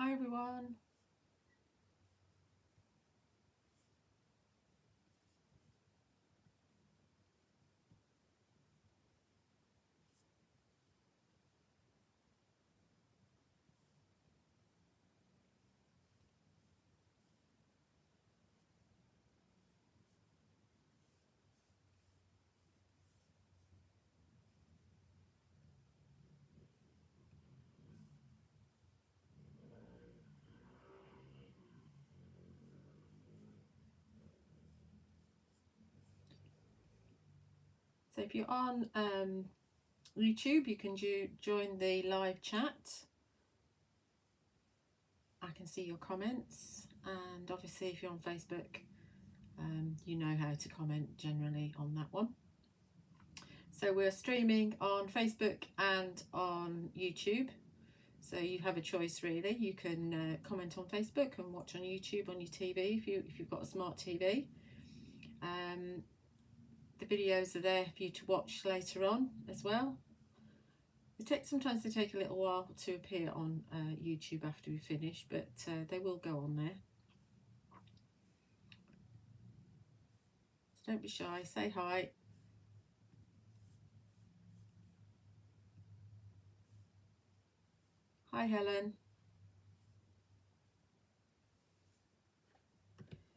Hi everyone. So if you're on YouTube, you can join the live chat. I can see your comments, and obviously if you're on Facebook, you know how to comment generally on that one. So we're streaming on Facebook and on YouTube. So you have a choice really. You can comment on Facebook and watch on YouTube on your TV if you've got a smart TV. The videos are there for you to watch later on as well. Sometimes they take a little while to appear on YouTube after we finish, but they will go on there. So don't be shy, say hi. Hi Helen.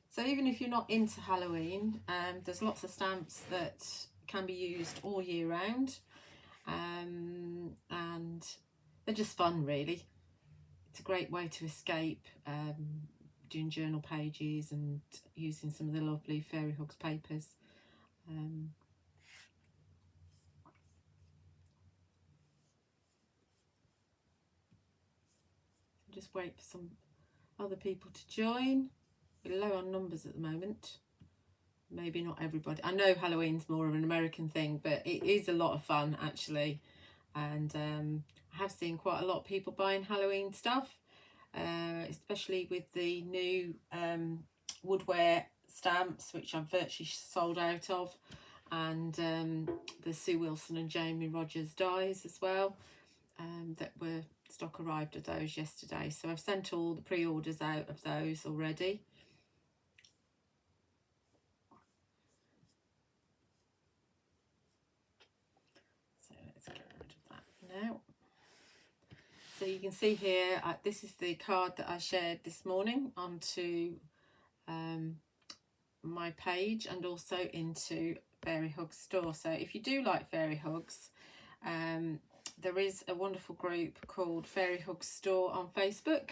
So even if you're not into Halloween, there's lots of stamps that can be used all year round, and they're just fun really. It's a great way to escape doing journal pages and using some of the lovely Fairy Hugs papers. Just wait for some other people to join. We're low on numbers at the moment. Maybe not everybody. I know Halloween's more of an American thing, but it is a lot of fun actually. And I have seen quite a lot of people buying Halloween stuff, especially with the new woodware stamps, which I'm virtually sold out of, and the Sue Wilson and Jamie Rogers dies as well, that were stock arrived of those yesterday. So I've sent all the pre-orders out of those already. So let's get rid of that now. So you can see here, this is the card that I shared this morning onto my page and also into Fairy Hugs store. So if you do like Fairy Hugs, there is a wonderful group called Fairy Hugs Store on Facebook,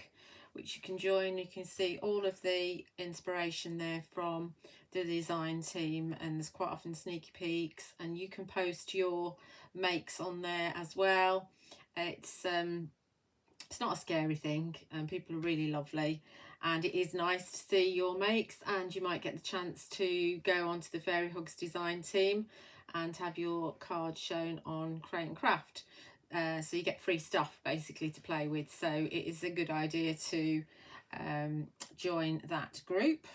which you can join. You can see all of the inspiration there from the design team, and there's quite often sneaky peeks, and you can post your makes on there as well. It's not a scary thing, and people are really lovely, and it is nice to see your makes, and you might get the chance to go onto the Fairy Hugs design team and have your card shown on Create and Craft. So you get free stuff basically to play with, so it is a good idea to join that group.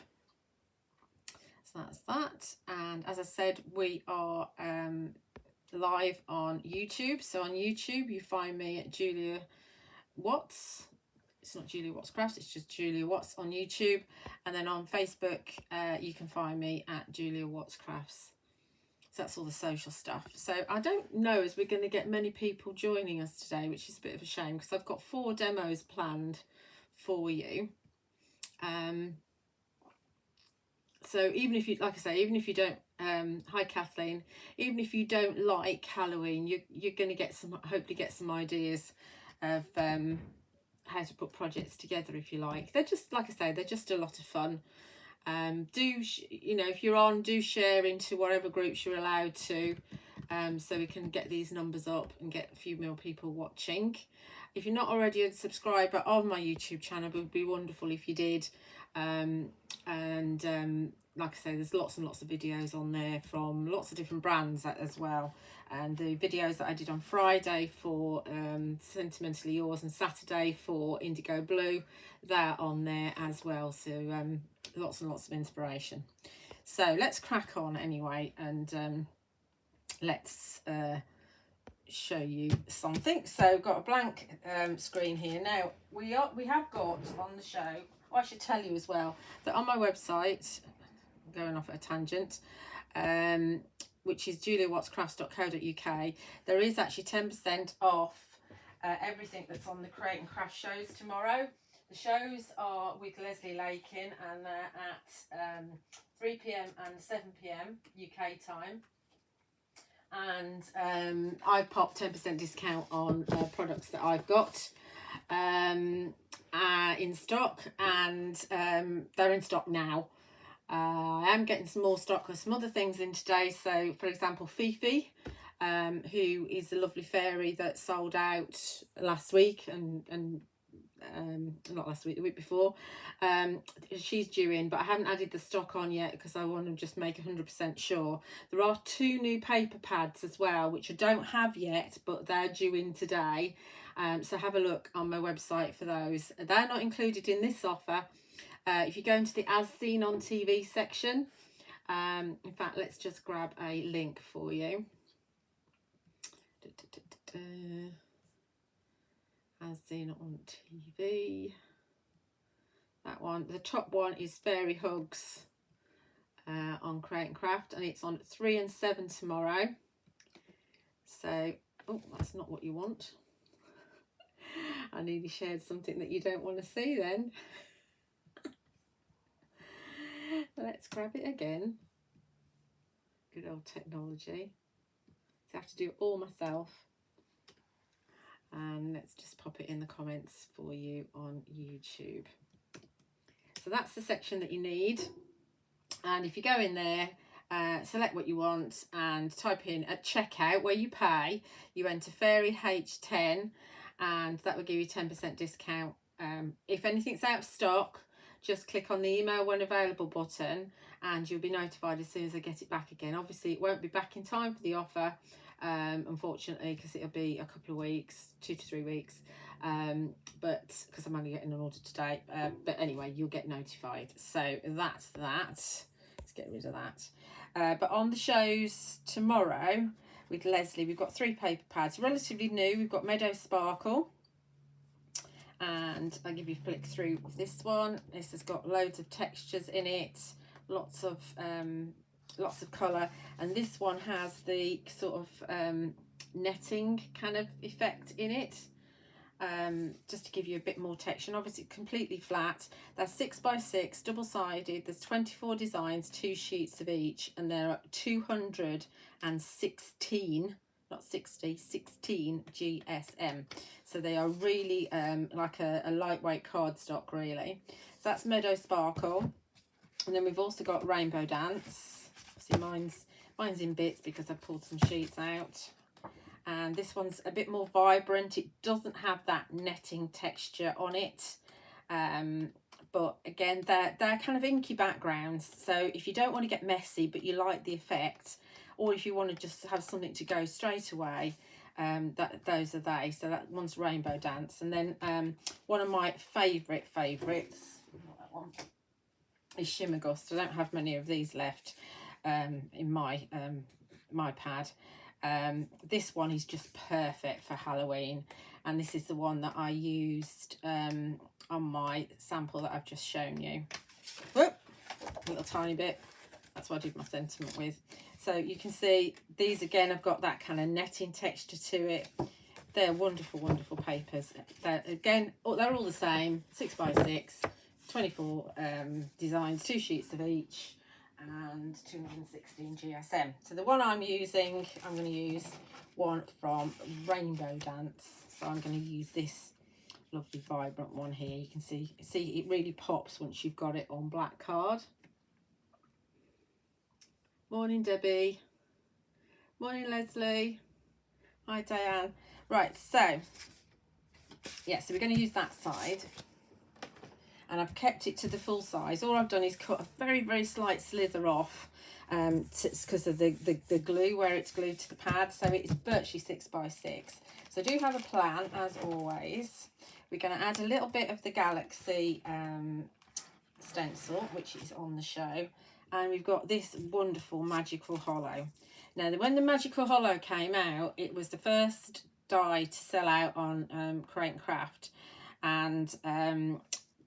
So that's that. And as I said, we are live on YouTube. So on YouTube you find me at Julia Watts. It's not Julia Watts Crafts, it's just Julia Watts on YouTube. And then on Facebook you can find me at Julia Watts Crafts. So that's all the social stuff. So I don't know as we're going to get many people joining us today, which is a bit of a shame, because I've got 4 demos planned for you. So even if you, like I say, even if you don't, hi Kathleen, even if you don't like Halloween, you're going to get hopefully get some ideas of how to put projects together if you like. They're just, like I say, they're just a lot of fun. If you're on, do share into whatever groups you're allowed to, so we can get these numbers up and get a few more people watching. If you're not already a subscriber of my YouTube channel, it would be wonderful if you did. Like I say, there's lots and lots of videos on there from lots of different brands as well. And the videos that I did on Friday for Sentimentally Yours and Saturday for Indigo Blue, they're on there as well. So lots and lots of inspiration. So let's crack on anyway, and let's show you something. So got a blank screen here. Now we have got on the show, I should tell you as well that on my website, going off at a tangent, which is juliawattscrafts.co.uk, there is actually 10% off everything that's on the Create and Craft shows tomorrow. The shows are with Leslie Lakin, and they're at 3 p.m. and 7 p.m. UK time. And I popped 10% discount on products that I've got in stock, and they're in stock now. I am getting some more stock of some other things in today. So, for example, Fifi, who is the lovely fairy that sold out last week and not last week, the week before. She's due in, but I haven't added the stock on yet because I want to just make 100% sure. There are 2 new paper pads as well, which I don't have yet, but they're due in today. So have a look on my website for those. They're not included in this offer. If you go into the As Seen on TV section, in fact, let's just grab a link for you. As Seen on TV. That one, the top one is Fairy Hugs on Create and Craft, and it's on at 3 and 7 tomorrow. So, oh, that's not what you want. I nearly shared something that you don't want to see then. Let's grab it again. Good old technology. So I have to do it all myself. And let's just pop it in the comments for you on YouTube. So that's the section that you need. And if you go in there, select what you want and type in at checkout where you pay, you enter Fairy H10, and that will give you 10% discount. If anything's out of stock, just click on the email when available button and you'll be notified as soon as I get it back again. Obviously it won't be back in time for the offer, unfortunately, because it'll be a couple of weeks, 2 to 3 weeks, but because I'm only getting an order today, but anyway, you'll get notified. So that's that. Let's get rid of that. But on the shows tomorrow with Leslie, we've got 3 paper pads, relatively new. We've got Meadow Sparkle, and I'll give you a flick through this one. This has got loads of textures in it, lots of colour, and this one has the sort of netting kind of effect in it, just to give you a bit more texture. And obviously completely flat. They're 6x6 double-sided. There's 24 designs, 2 sheets of each, and there are 216, not 60, 16 GSM. So they are really like a lightweight cardstock, really. So that's Meadow Sparkle. And then we've also got Rainbow Dance. See, mine's in bits because I've pulled some sheets out. And this one's a bit more vibrant. It doesn't have that netting texture on it. But again, they're kind of inky backgrounds. So if you don't want to get messy, but you like the effect, or if you want to just have something to go straight away, those are they. So that one's Rainbow Dance. And then one of my favourites, that one, is Shimmer Gust. I don't have many of these left in my my pad. This one is just perfect for Halloween, and this is the one that I used on my sample that I've just shown you. Whoop, a little tiny bit. That's what I did my sentiment with. So you can see these again have got that kind of netting texture to it. They're wonderful, wonderful papers. They're, again, they're all the same, 6x6, 24 designs, 2 sheets of each, and 216 GSM. So the one I'm using, I'm going to use one from Rainbow Dance. So I'm going to use this lovely vibrant one here. You can see it really pops once you've got it on black card. Morning, Debbie. Morning, Leslie. Hi, Diane. Right, so yeah, so we're going to use that side, and I've kept it to the full size. All I've done is cut a very, very slight slither off because of the glue where it's glued to the pad. So it's virtually 6x6. So I do have a plan, as always. We're going to add a little bit of the Galaxy stencil, which is on the show. And we've got this wonderful magical hollow. Now, when the Magical Hollow came out, it was the first die to sell out on Create and Craft, and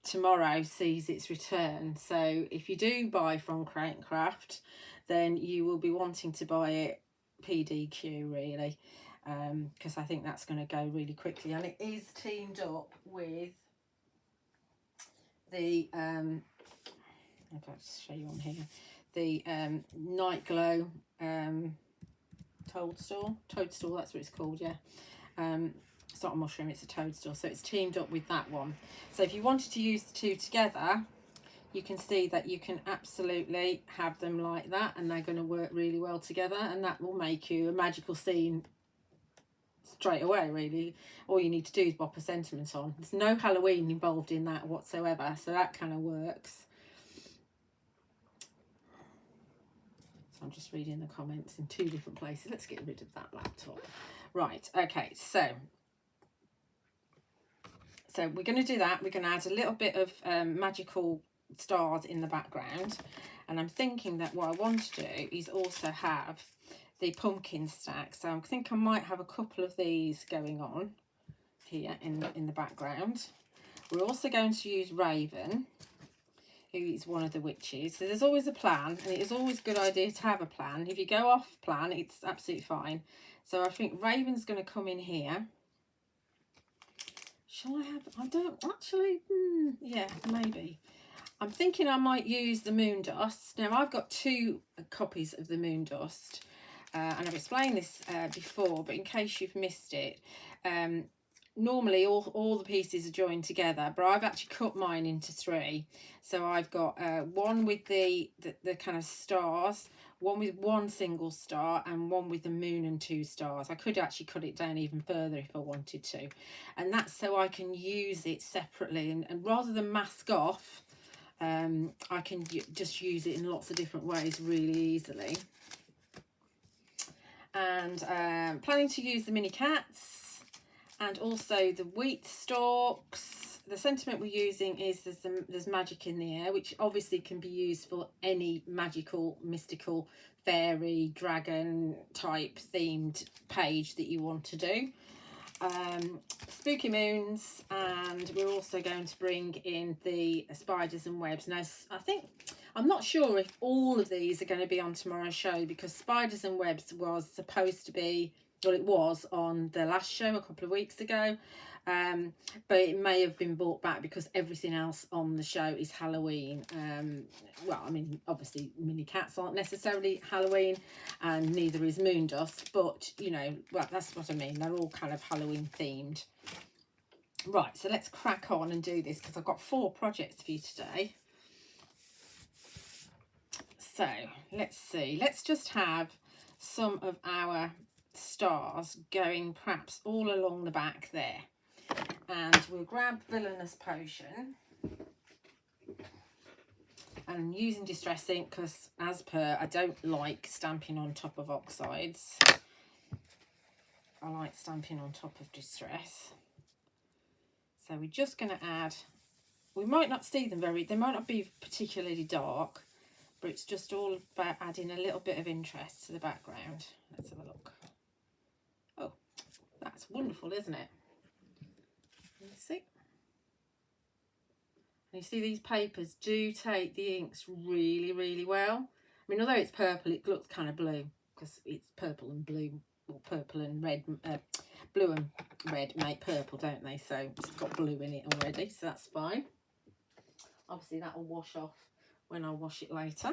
tomorrow sees its return. So if you do buy from Create and Craft, then you will be wanting to buy it PDQ, really, because I think that's going to go really quickly, and it is teamed up with the I'll show you on here, the Night Glow toadstool, that's what it's called. Yeah, it's not a mushroom, it's a toadstool, so it's teamed up with that one. So if you wanted to use the two together, you can see that you can absolutely have them like that, and they're going to work really well together, and that will make you a magical scene straight away. Really, all you need to do is pop a sentiment on. There's no Halloween involved in that whatsoever, so that kind of works. So I'm just reading the comments in 2 different places. Let's get rid of that laptop. Right, okay, so we're going to do that. We're going to add a little bit of magical stars in the background, and I'm thinking that what I want to do is also have the pumpkin stack. So I think I might have a couple of these going on here in the background. We're also going to use Raven, who is one of the witches. So there's always a plan, and it is always a good idea to have a plan. If you go off plan, it's absolutely fine. So I think Raven's going to come in here. Shall I have, I don't actually, yeah, maybe. I'm thinking I might use the Moon Dust. Now, I've got 2 copies of the Moon Dust, and I've explained this before, but in case you've missed it, normally all the pieces are joined together, but I've actually cut mine into 3. So I've got one with the kind of stars, one with 1 single star, and one with the moon and 2 stars. I could actually cut it down even further if I wanted to, and that's so I can use it separately, and rather than mask off, I can just use it in lots of different ways really easily. And planning to use the mini cats and also the wheat stalks. The sentiment we're using is there's magic in the air, which obviously can be used for any magical, mystical, fairy, dragon type themed page that you want to do. Spooky moons, and we're also going to bring in the spiders and webs. Now, I'm not sure if all of these are going to be on tomorrow's show, because spiders and webs was supposed to be, well, it was on the last show a couple of weeks ago, but it may have been brought back because everything else on the show is Halloween. Well, I mean, obviously mini cats aren't necessarily Halloween, and neither is Moon Dust, but you know, well, that's what I mean, they're all kind of Halloween themed. Right, so let's crack on and do this, because I've got 4 projects for you today. So let's see, let's just have some of our stars going perhaps all along the back there, and we'll grab Villainous Potion, and I'm using Distress ink because, as per, I don't like stamping on top of oxides. I like stamping on top of Distress. So we're just going to add, we might not see them they might not be particularly dark, but it's just all about adding a little bit of interest to the background. Let's have a look. Oh, that's wonderful, isn't it? You see? And you see these papers do take the inks really, really well. I mean, although it's purple, it looks kind of blue because it's purple and blue, or purple and red, blue and red make purple, don't they? So it's got blue in it already, so that's fine. Obviously that will wash off when I wash it later.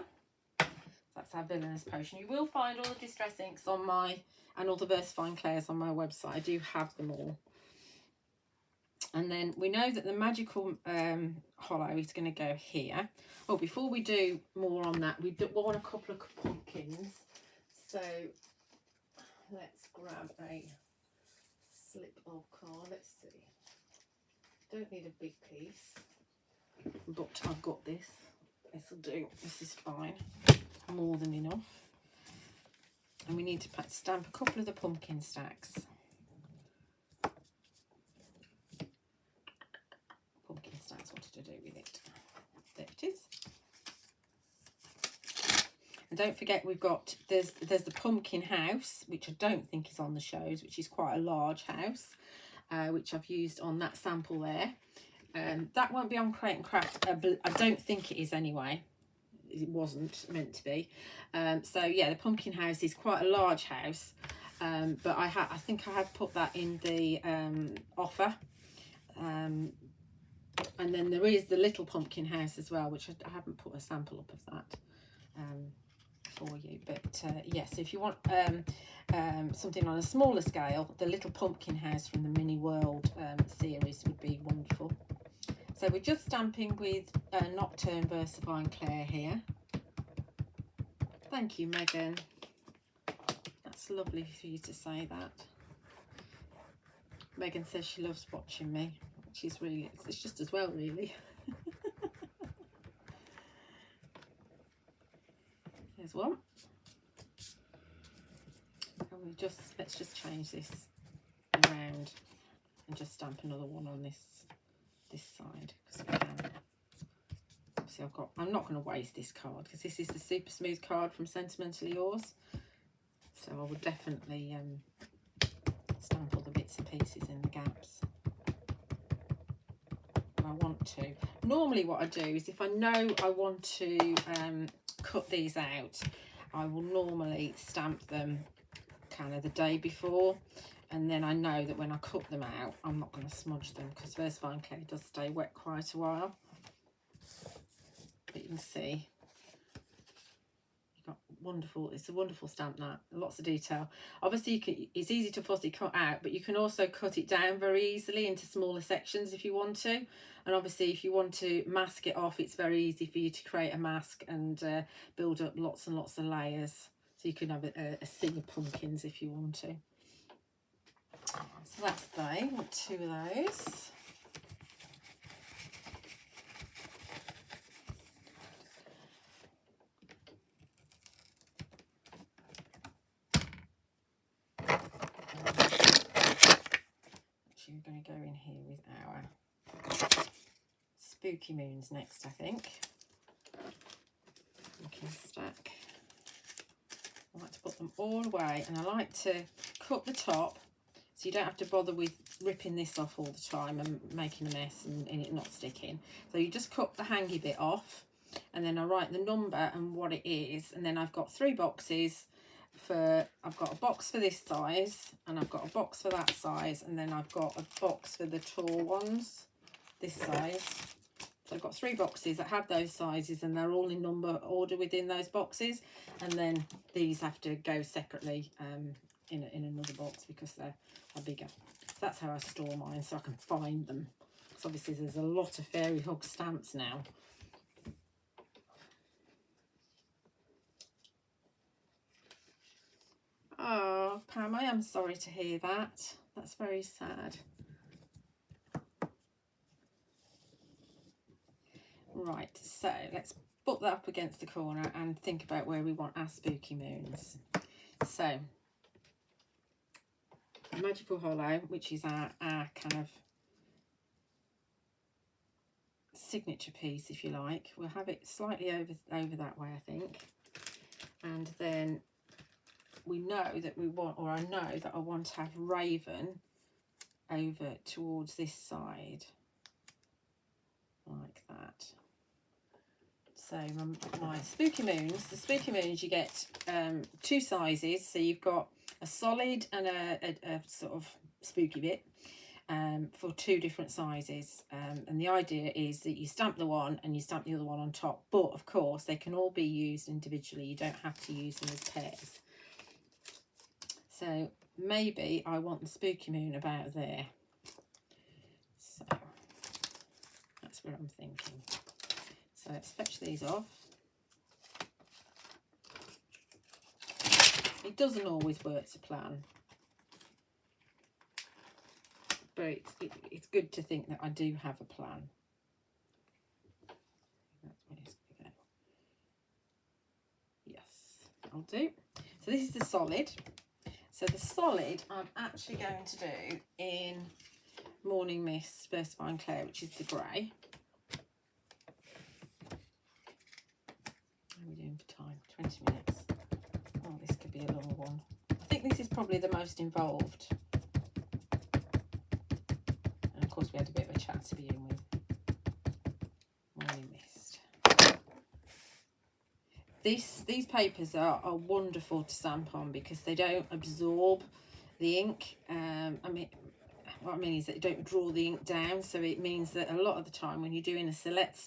That's our Villainous Potion. You will find all the Distress inks on my, and all the VersaFine Clairs on my website. I do have them all. And then we know that the Magical Hollow is going to go here. Oh, before we do more on that, we want a couple of pumpkins. So let's grab a slip of card. Let's see. Don't need a big piece, but I've got this. This will do. This is fine. More than enough. And we need to stamp a couple of the pumpkin stacks. Pumpkin stacks, what to do with it? There it is. And don't forget, we've got, there's the pumpkin house, which I don't think is on the shows, which is quite a large house, which I've used on that sample there. That won't be on Create and Craft, but I don't think it is anyway. It wasn't meant to be. So yeah, the pumpkin house is quite a large house, but I think I have put that in the offer. And then there is the little pumpkin house as well, which I haven't put a sample up of that for you. But yeah, so if you want something on a smaller scale, the little pumpkin house from the Mini World series would be wonderful. So we're just stamping with Nocturne VersaFine Clair here. Thank you, Megan. That's lovely for you to say that. Megan says she loves watching me, which is really, it's just as well, really. There's one. And let's just change this around and just stamp another one on this side, because we can. Obviously I'm not going to waste this card, because this is the Super Smooth card from Sentimentally Yours, so I would definitely stamp all the bits and pieces in the gaps. I want to. Normally what I do is, if I know I want to cut these out, I will normally stamp them kind of the day before, and then I know that when I cut them out, I'm not going to smudge them, because VersaFine Clair does stay wet quite a while. But you can see you've got wonderful, it's a wonderful stamp, that lots of detail. Obviously it's easy to fussy cut out, but you can also cut it down very easily into smaller sections if you want to. And obviously if you want to mask it off, it's very easy for you to create a mask and build up lots and lots of layers. So you can have a sea of pumpkins if you want to. So that's they, got 2 of those. Actually, we're going to go in here with our Spooky Moons next, I think. Pumpkin stack. I like to put them all away, and I like to cut the top so you don't have to bother with ripping this off all the time and making a mess and it not sticking. So you just cut the hangy bit off, and then I write the number and what it is, and then I've got 3 boxes I've got a box for this size, and I've got a box for that size, and then I've got a box for the tall ones this size. So I've got 3 boxes that have those sizes, and they're all in number order within those boxes, and then these have to go separately in another box because they're bigger. So that's how I store mine, so I can find them, because obviously there's a lot of Fairy Hug stamps now. Oh, Pam, I am sorry to hear that. That's very sad. Right, so let's put that up against the corner and think about where we want our Spooky Moons. So, Magical Hollow, which is our kind of signature piece, if you like. We'll have it slightly over that way, I think. And then we know that we want, or I know that I want to have Raven over towards this side, like that. So my Spooky Moons, the Spooky Moons, you get 2 sizes. So you've got a solid and a sort of spooky bit for 2 different sizes. And the idea is that you stamp the one and you stamp the other one on top. But of course, they can all be used individually. You don't have to use them as pairs. So maybe I want the Spooky Moon about there. So that's what I'm thinking. So let's fetch these off. It doesn't always work to plan, but it's good to think that I do have a plan. That's where it's going to go. Yes, I'll do. So this is the solid. So the solid I'm actually going to do in Morning Mist VersaFine Clair, which is the grey. How are we doing for time? 20 minutes. probably the most involved. And of course we had a bit of a chat to begin with. Morning mist. These papers are wonderful to stamp on because they don't absorb the ink. What I mean is that you don't draw the ink down, so it means that a lot of the time when you're doing a silhouette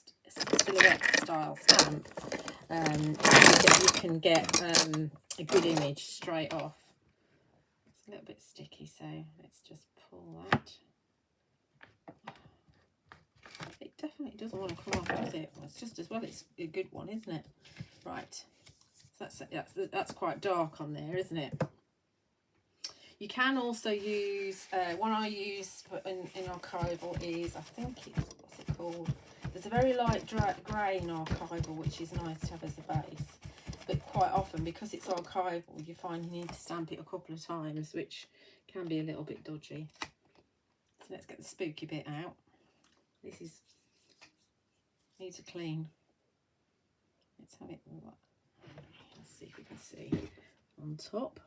style stamp, you can get a good image straight off. It's a little bit sticky, so let's just pull that. It definitely doesn't want to come off, does it? Well, it's just as well it's a good one, isn't it? Right, so that's quite dark on there, isn't it? You can also use, one I use in archival is, I think it's, what's it called? There's a very light grey in archival, which is nice to have as a base. But quite often, because it's archival, you find you need to stamp it a couple of times, which can be a little bit dodgy. So let's get the spooky bit out. This needs a clean. Let's have it, let's see if we can see on top.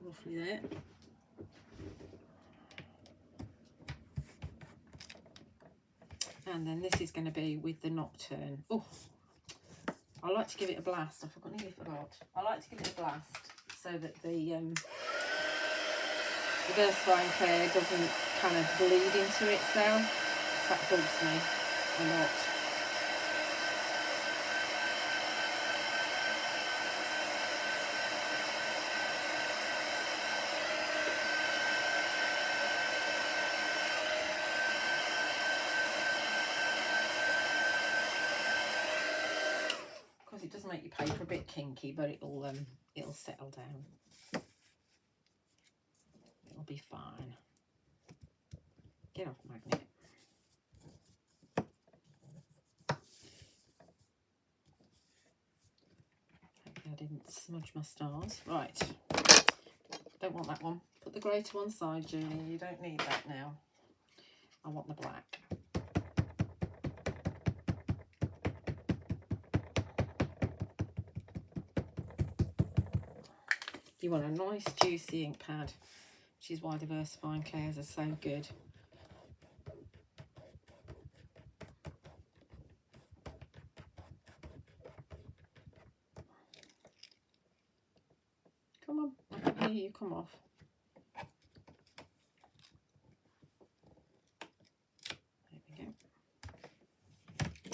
Roughly there. And then this is going to be with the Nocturne. Oh, I like to give it a blast. Nearly forgot. I like to give it a blast so that the VersaFine Clair doesn't kind of bleed into itself. That bugs me a lot. It does make your paper a bit kinky, but it'll settle down. It'll be fine. Get off, magnet. Hopefully I didn't smudge my stars. Right. Don't want that one. Put the grey to one side, Julie. You don't need that now. I want the black. You want a nice juicy ink pad, which is why the VersaFine Clairs are so good. Come on, I can hear you come off. There we go.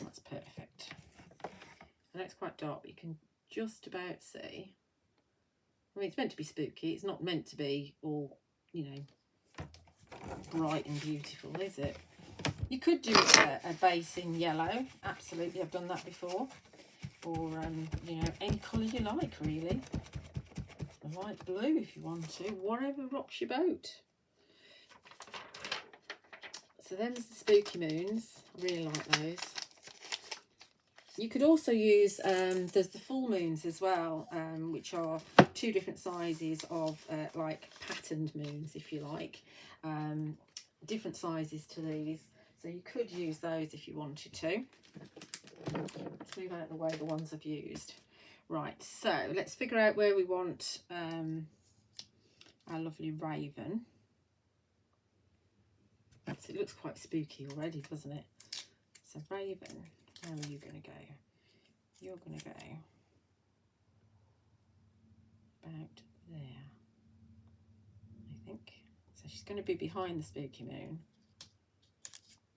That's perfect. I know it's quite dark, but you can just about see. I mean, it's meant to be spooky. It's not meant to be all, you know, bright and beautiful, is it? You could do a base in yellow. Absolutely, I've done that before. Or, you know, any colour you like, really. A light blue if you want to. Whatever rocks your boat. So then there's the Spooky Moons. I really like those. You could also use, there's the full moons as well, which are two different sizes of like patterned moons, if you like. Different sizes to these. So you could use those if you wanted to. Let's move out of the way the ones I've used. Right, so let's figure out where we want our lovely Raven. So it looks quite spooky already, doesn't it? So Raven. Where are you going to go? You're going to go about there, I think. So she's going to be behind the Spooky Moon.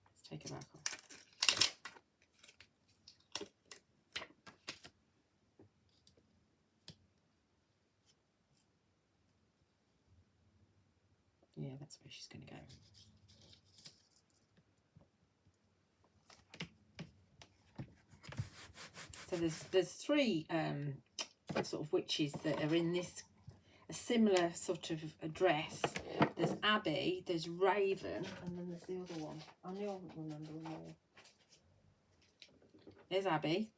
Let's take her back off. Yeah, that's where she's going to go. So there's three sort of witches that are in this, a similar sort of a dress. There's Abby, there's Raven, and then there's the other one. I knew I wouldn't remember them all. There's Abby.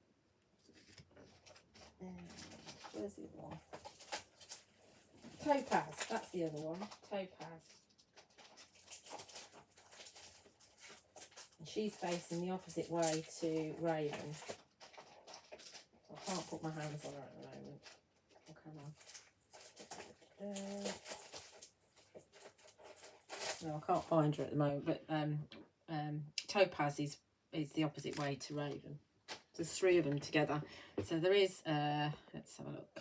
Where's the other one? Topaz, that's the other one. Topaz. And she's facing the opposite way to Raven. I can't put my hands on her at the moment. Oh, come on. No, I can't find her at the moment, but Topaz is the opposite way to Raven. There's 3 of them together. So there is, let's have a look.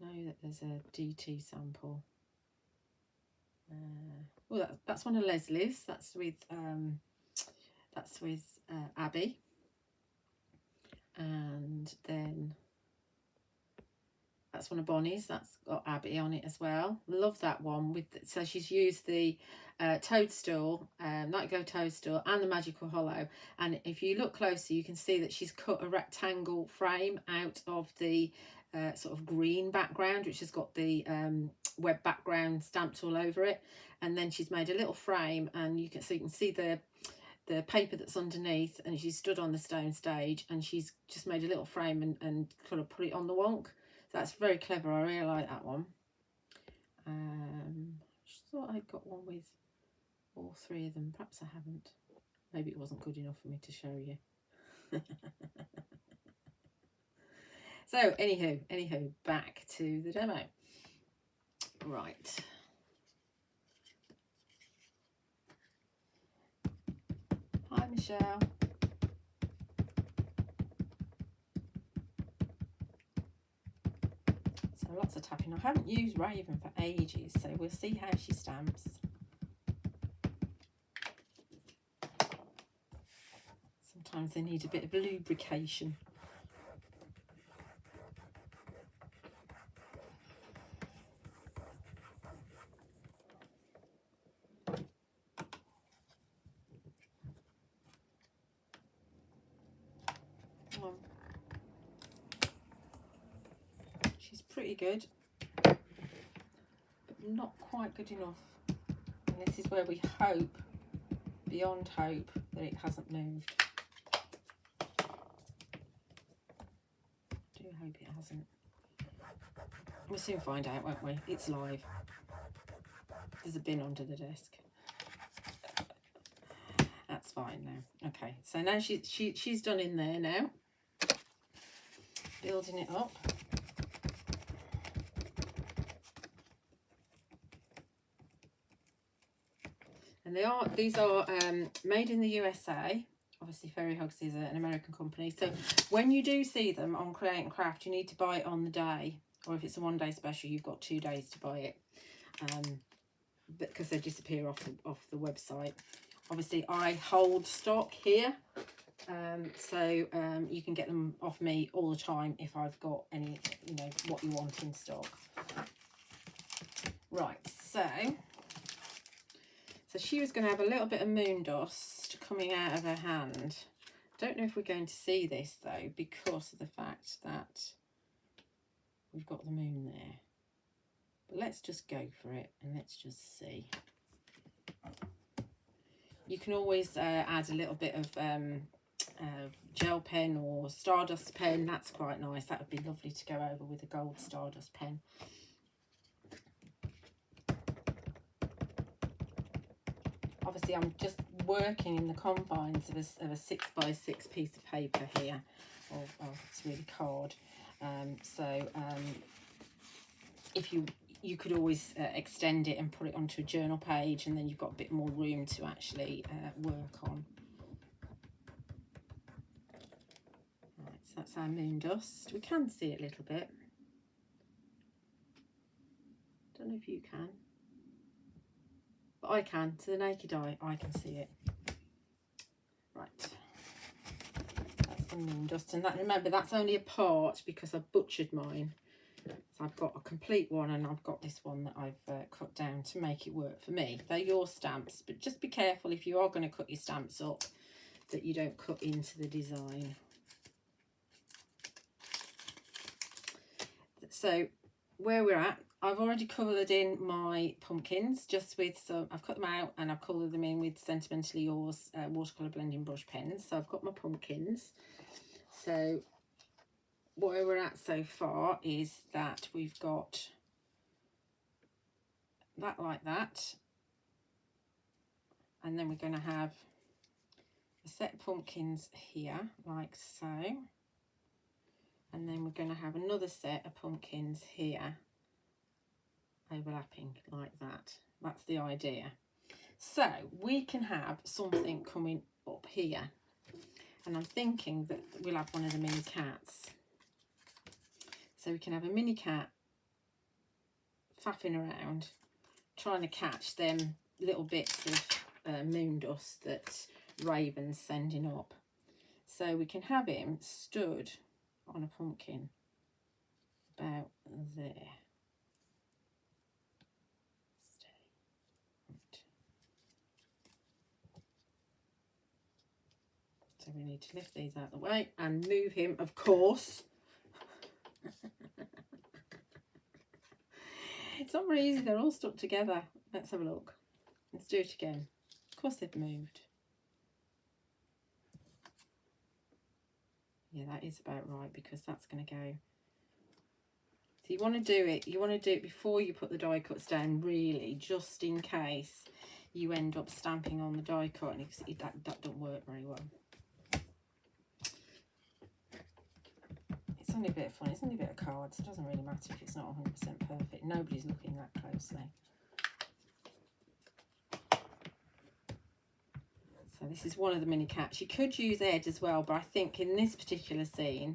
Know that there's a DT sample. Oh, that's one of Leslie's. That's with Abby. And then that's one of Bonnie's. That's got Abby on it as well. Love that one. So she's used the Toadstool, Nightingale Toadstool, and the Magical Hollow. And if you look closer, you can see that she's cut a rectangle frame out of the sort of green background, which has got the web background stamped all over it. And then she's made a little frame, and you can see the paper that's underneath, and she's stood on the stone stage, and she's just made a little frame and kind of put it on the wonk. That's very clever. I really like that one. Just thought I'd got one with all 3 of them. Perhaps I haven't. Maybe it wasn't good enough for me to show you. So anywho, back to the demo. Right. Hi, Michelle. So lots of tapping. I haven't used Raven for ages, so we'll see how she stamps. Sometimes they need a bit of lubrication. She's pretty good, but not quite good enough. And this is where we hope, beyond hope, that it hasn't moved. Do hope it hasn't. We'll soon find out, won't we? It's live. There's a bin under the desk. That's fine now. Okay, so now she's done in there now. Building it up. And these are made in the USA. Obviously, Fairy Hugs is an American company. So when you do see them on Create and Craft, you need to buy it on the day. Or if it's a one-day special, you've got 2 days to buy it. Because they disappear off the website. Obviously, I hold stock here. So you can get them off me all the time if I've got any, what you want in stock. Right, so she was going to have a little bit of moon dust coming out of her hand. Don't know if we're going to see this though, because of the fact that we've got the moon there. But let's just go for it and let's just see. You can always add a little bit of gel pen or stardust pen. That's quite nice. That would be lovely to go over with a gold stardust pen. Obviously, I'm just working in the confines of a 6x6 piece of paper here. It's really card. If you could always extend it and put it onto a journal page, and then you've got a bit more room to actually work on. Right, so that's our moon dust. We can see it a little bit. Don't know if you can. But I can. To the naked eye, I can see it. Right. That's the moon dust. And remember, that's only a part because I butchered mine. So I've got a complete one, and I've got this one that I've cut down to make it work for me. They're your stamps, but just be careful if you are going to cut your stamps up that you don't cut into the design. So where we're at, I've already coloured in my pumpkins just with some, I've cut them out and I've coloured them in with Sentimentally Yours watercolour blending brush pens. So I've got my pumpkins. So where we're at so far is that we've got that like that, and then we're going to have a set of pumpkins here like so, And then we're going to have another set of pumpkins here, overlapping like that. That's the idea. So we can have something coming up here. And I'm thinking that we'll have one of the mini cats. So we can have a mini cat faffing around, trying to catch them little bits of moon dust that Raven's sending up. So we can have him stood on a pumpkin about there. So we need to lift these out of the way and move him, of course. It's not very easy, they're all stuck together. Let's have a look. Let's do it again. Of course they've moved. Yeah, that is about right, because that's going to go. So you want to do it before you put the die cuts down, really, just in case you end up stamping on the die cut and that don't work very well. It's only a bit of fun, it's only a bit of cards. It doesn't really matter if it's not 100% perfect. Nobody's looking that closely. So this is one of the mini cats. You could use Ed as well, but I think in this particular scene,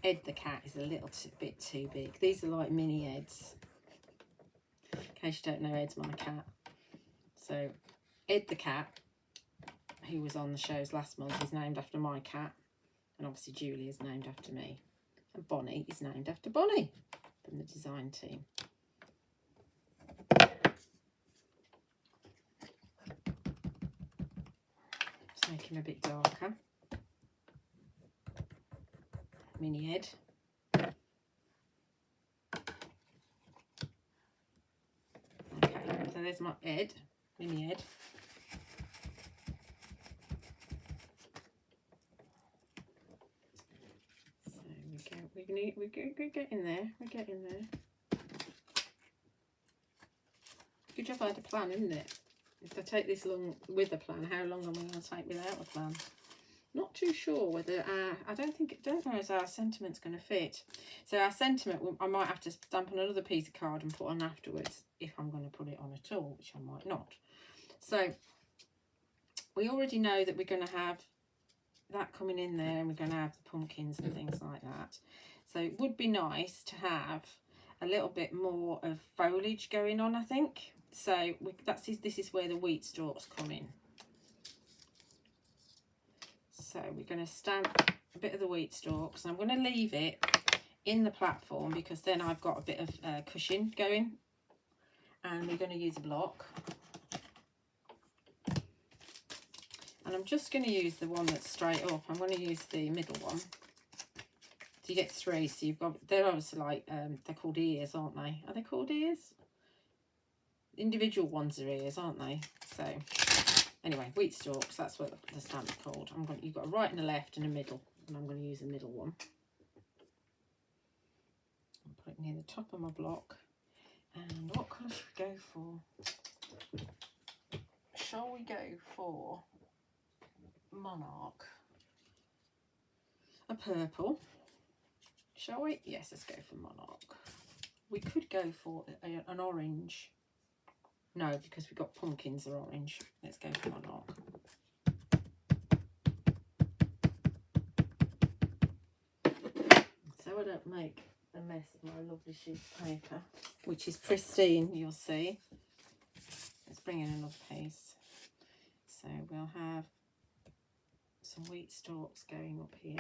Ed the cat is a little bit too big. These are like mini Eds. In case you don't know, Ed's my cat. So Ed the cat, who was on the shows last month, is named after my cat. And obviously Julie is named after me. And Bonnie is named after Bonnie from the design team. Let's make him a bit darker. Mini Ed. Okay, so there's my Ed, mini Ed. We're getting there. We're getting there. Good job I had a plan, isn't it? If I take this long with a plan, how long am I going to take without a plan? Not too sure whether I don't know if our sentiment's going to fit. So our sentiment, I might have to stamp on another piece of card and put on afterwards if I'm going to put it on at all, which I might not. So we already know that we're going to have that coming in there, and we're going to have the pumpkins and things like that. So it would be nice to have a little bit more of foliage going on, I think. So this is where the wheat stalks come in. So we're going to stamp a bit of the wheat stalks. I'm going to leave it in the platform because then I've got a bit of cushion going. And we're going to use a block. And I'm just going to use the one that's straight up. I'm going to use the middle one. So you get three. So you've got, they're obviously like, they're called ears, aren't they? Are they called ears? Individual ones are ears, aren't they? So anyway, wheat stalks, that's what the stamp's called. You've got a right and a left and a middle. And I'm going to use the middle one. I'll put it near the top of my block. And what colour should we go for? Shall we go for Monarch? A purple. Shall we? Yes, let's go for Monarch. We could go for an orange. No, because we've got pumpkins are orange. Let's go for Monarch. So I don't make a mess of my lovely sheet of paper, which is pristine, you'll see. Let's bring in another piece. So we'll have some wheat stalks going up here.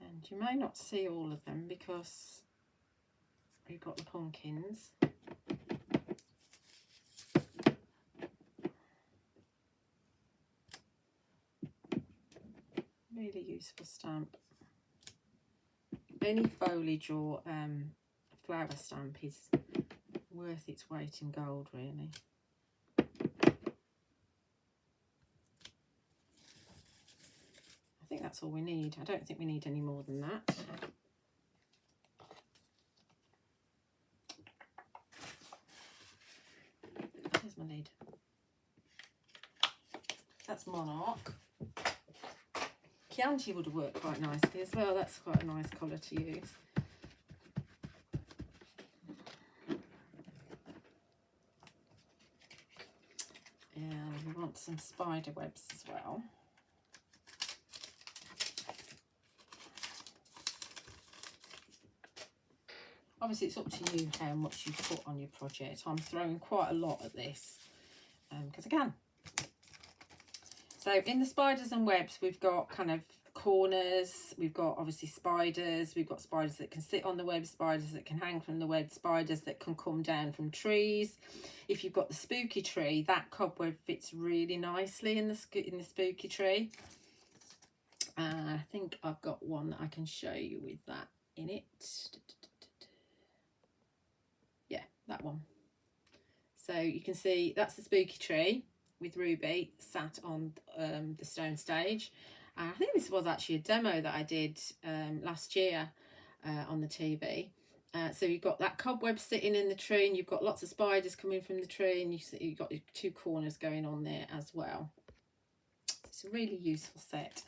And you may not see all of them because we've got the pumpkins. Really useful stamp. Any foliage or flower stamp is worth its weight in gold, really. I think that's all we need. I don't think we need any more than that. lid. That's Monarch. Chianti would have worked quite nicely as well. That's quite a nice colour to use. And we want some spider webs as well. Obviously, it's up to you how much you put on your project. I'm throwing quite a lot at this because I can. So in the spiders and webs, we've got kind of corners. We've got obviously spiders. We've got spiders that can sit on the web, spiders that can hang from the web, spiders that can come down from trees. If you've got the spooky tree, that cobweb fits really nicely in the spooky tree. I think I've got one that I can show you with that in it. Yeah, that one. So you can see that's the spooky tree with Ruby sat on the stone stage. And I think this was actually a demo that I did last year on the TV. So you've got that cobweb sitting in the tree, and you've got lots of spiders coming from the tree, and you've got your two corners going on there as well. It's a really useful set.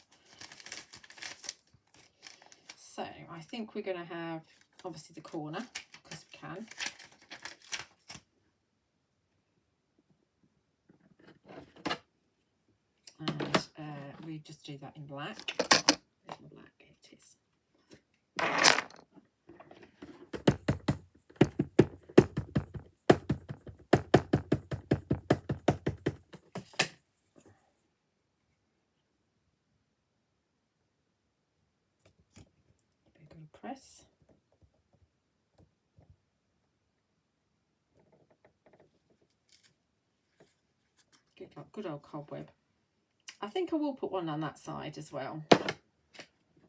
So I think we're going to have obviously the corner, because we can. And we just do that in black. There's my black, here it is. Give it a good press. Good old cobweb. I think I will put one on that side as well,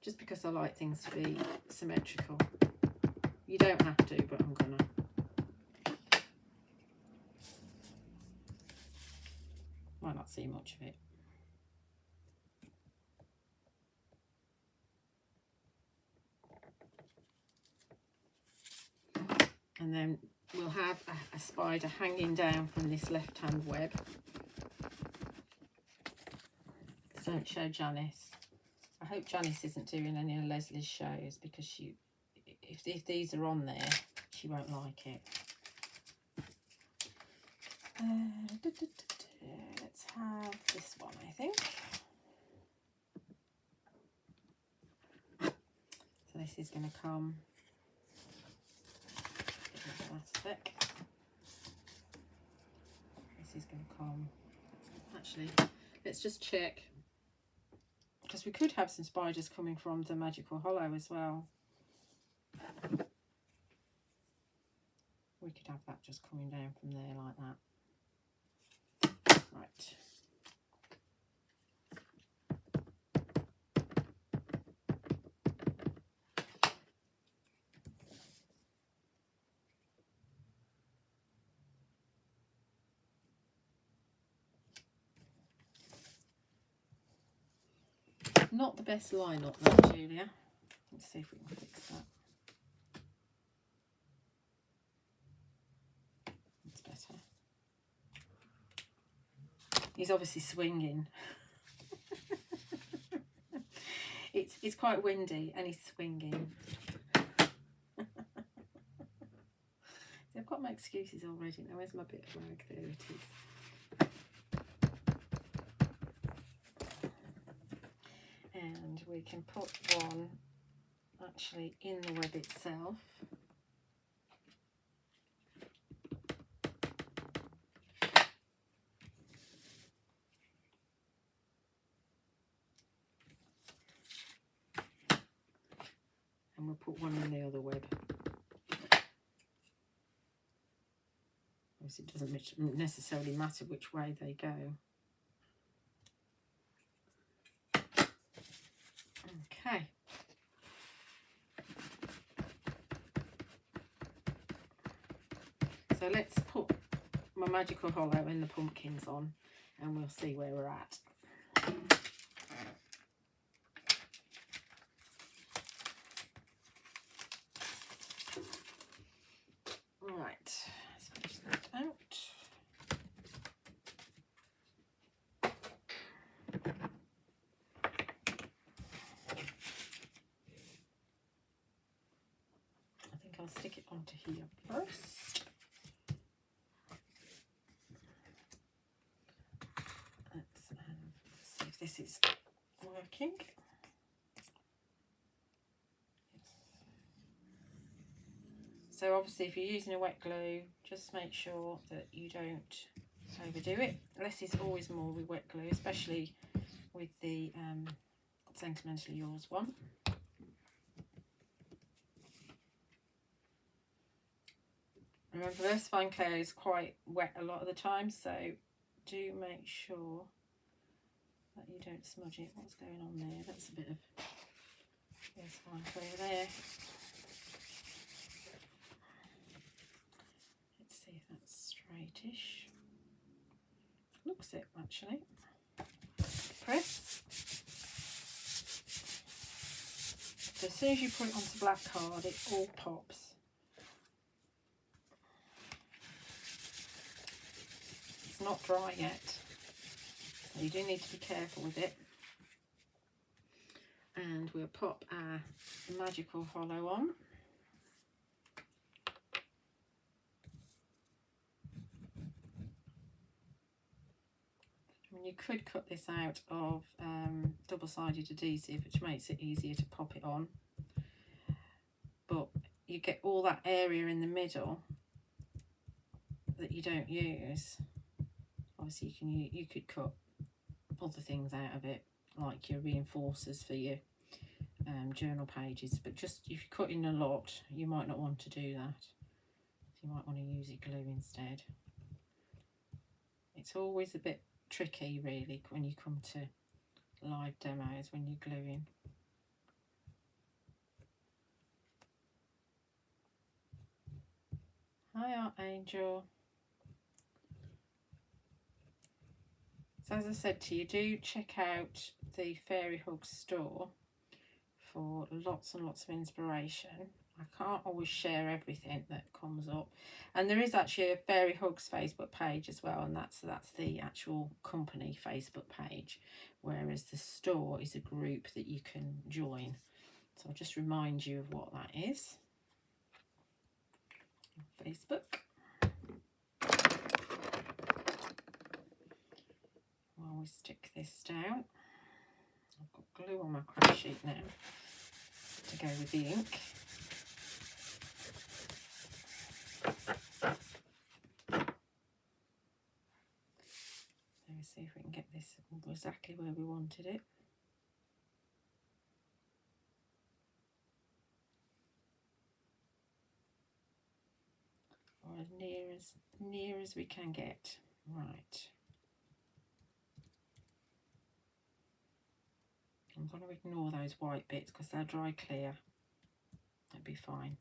just because I like things to be symmetrical. You don't have to, but I'm gonna. Might not see much of it. And then we'll have a spider hanging down from this left-hand web. Don't show Janice. I hope Janice isn't doing any of Leslie's shows, because if these are on there, she won't like it. Let's have this one, I think. So this is going to come. This is going to come. Actually, let's just check, because we could have some spiders coming from the Magical Hollow as well. We could have that just coming down from there like that. Right. Not the best line-up though, Julia. Let's see if we can fix that. That's better. He's obviously swinging. It's quite windy and he's swinging. See, I've got my excuses already. Now where's my bit of rag? There it is. And we can put one actually in the web itself. And we'll put one in the other web. Obviously it doesn't necessarily matter which way they go. Okay. So let's put my Magical Hollow and the pumpkins on, and we'll see where we're at. Right, let's finish that out. working. So obviously if you're using a wet glue, just make sure that you don't overdo it. Less is always more with wet glue, especially with the Sentimentally Yours one. Remember, VersaFine Clay is quite wet a lot of the time, so do make sure that you don't smudge it. What's going on there? That's a bit of VersaFine Clay there. Let's see if that's straightish. Looks it, actually. Press. So as soon as you put it onto black card, it all pops. It's not dry yet, so you do need to be careful with it. And we'll pop our Magical Hollow on. And you could cut this out of double-sided adhesive, which makes it easier to pop it on. But you get all that area in the middle that you don't use. Obviously you could cut other things out of it, like your reinforcers for your journal pages, but just if you're cutting a lot, you might not want to do that. You might want to use your glue instead. It's always a bit tricky really when you come to live demos when you're gluing. Hi Art Angel. So as I said to you, do check out the Fairy Hugs store for lots and lots of inspiration. I can't always share everything that comes up, and there is actually a Fairy Hugs Facebook page as well, and that's the actual company Facebook page, whereas the store is a group that you can join. So I'll just remind you of what that is. Facebook. While we stick this down, I've got glue on my craft sheet now to go with the ink. Let's see if we can get this exactly where we wanted it. Or as near as we can get. Right. I'm going to ignore those white bits because they'll dry clear. That'd be fine.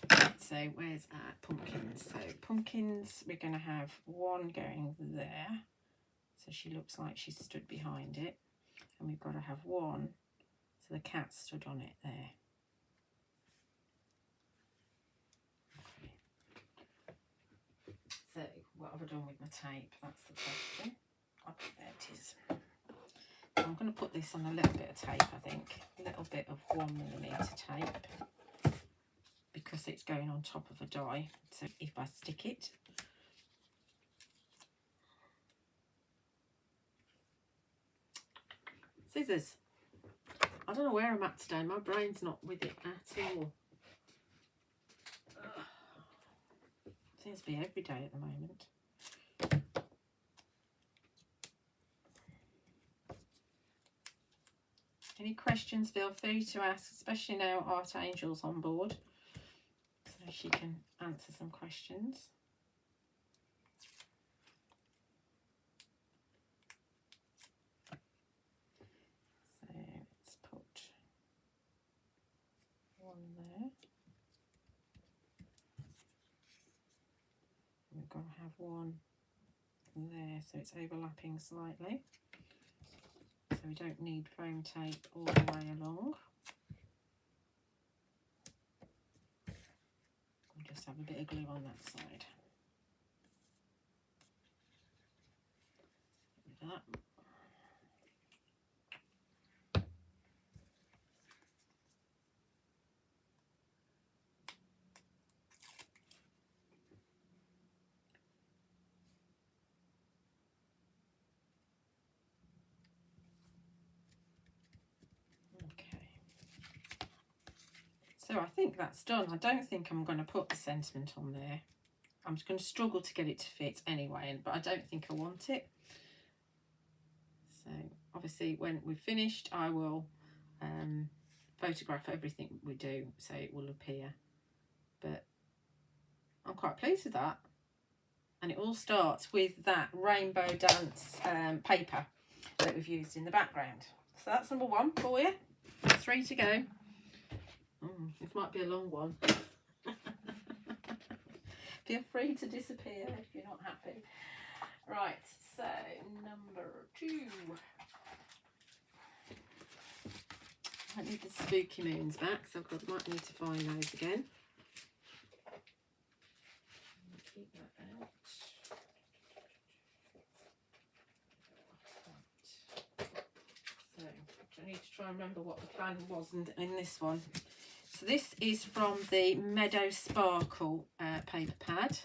Right, so where's our pumpkins? So pumpkins, we're going to have one going there. So she looks like she's stood behind it. And we've got to have one, so the cat stood on it there. Okay. So what have I done with my tape? That's the question. Oh, there it is. I'm going to put this on a little bit of tape, I think. A little bit of 1mm tape, because it's going on top of a die. So if I stick it, scissors. I don't know where I'm at today. My brain's not with it at all. Seems to be every day at the moment. Any questions, feel free to ask, especially now Art Angel's on board, so she can answer some questions. So let's put one there. We've got to have one there, so it's overlapping slightly. So we don't need foam tape all the way along. We'll just have a bit of glue on that side. Get rid of that. So I think that's done. I don't think I'm going to put the sentiment on there. I'm just going to struggle to get it to fit anyway, but I don't think I want it. So obviously when we've finished, I will photograph everything we do so it will appear. But I'm quite pleased with that. And it all starts with that Rainbow Dance paper that we've used in the background. So that's number 1 for you. 3 to go. This might be a long one. Feel free to disappear if you're not happy. Right, so number 2. I need the Spooky Moons back, so I might need to find those again. Keep that out. So I need to try and remember what the plan was in this one. So this is from the Meadow Sparkle paper pad.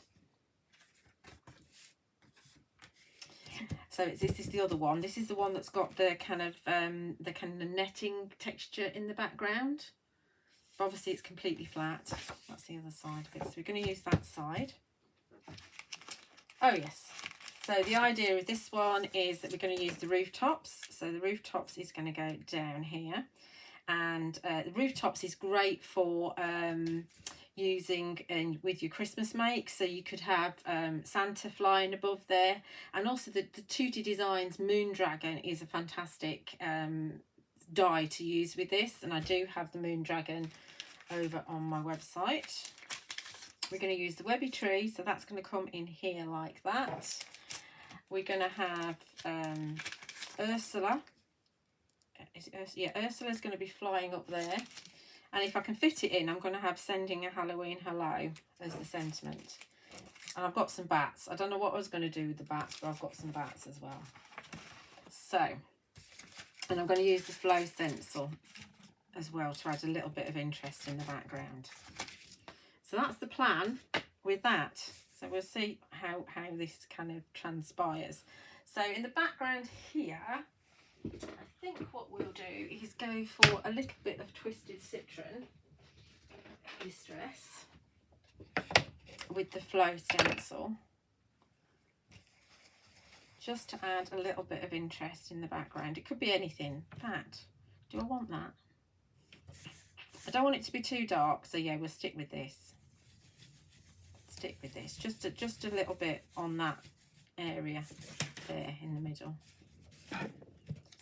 So this is the other one. This is the one that's got the kind of netting texture in the background. But obviously it's completely flat. That's the other side of it. So we're going to use that side. Oh yes. So the idea of this one is that we're going to use the rooftops. So the rooftops is going to go down here. And the rooftops is great for using with your Christmas make. So you could have Santa flying above there. And also the Tutti Designs Moondragon is a fantastic die to use with this. And I do have the Moondragon over on my website. We're going to use the Webby Tree. So that's going to come in here like that. We're going to have Ursula. Yeah, Ursula's going to be flying up there. And if I can fit it in, I'm going to have Sending a Halloween Hello as the sentiment. And I've got some bats. I don't know what I was going to do with the bats, but I've got some bats as well. So, and I'm going to use the Flow Stencil as well to add a little bit of interest in the background. So that's the plan with that. So we'll see how this kind of transpires. So in the background here, I think what we'll do is go for a little bit of Twisted Citron Distress with the Flow Stencil, just to add a little bit of interest in the background. It could be anything. In fact, do I want that? I don't want it to be too dark, so yeah, we'll stick with this. Stick with this. Just a little bit on that area there in the middle.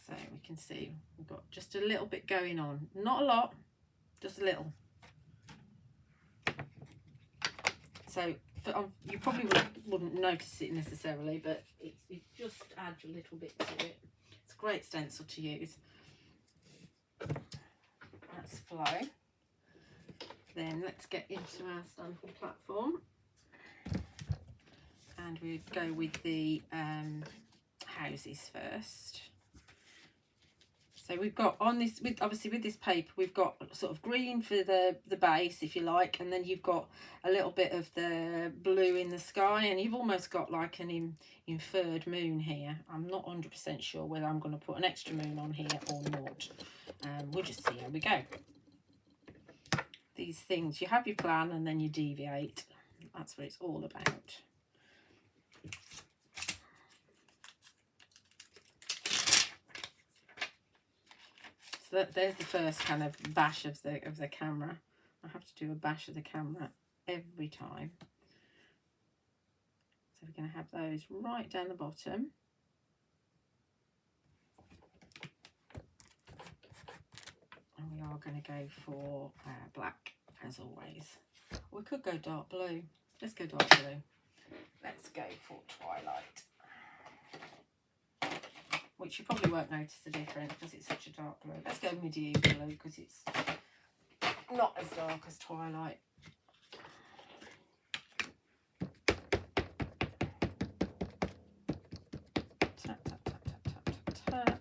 So we can see we've got just a little bit going on. Not a lot, just a little. So you probably wouldn't notice it necessarily, but it just adds a little bit to it. It's a great stencil to use. That's Flow. Then let's get into our sample platform. And we go with the houses first. So we've got on this, obviously with this paper, we've got sort of green for the base, if you like, and then you've got a little bit of the blue in the sky, and you've almost got like an inferred moon here. I'm not 100% sure whether I'm going to put an extra moon on here or not. We'll just see how we go. These things, you have your plan and then you deviate. That's what it's all about. So there's the first kind of bash of the camera. I have to do a bash of the camera every time. So we're going to have those right down the bottom. And we are going to go for black, as always. We could go dark blue. Let's go dark blue. Let's go for Twilight. Which you probably won't notice the difference because it's such a dark blue. Let's go medieval blue because it's not as dark as Twilight. Tap, tap, tap, tap, tap, tap, tap.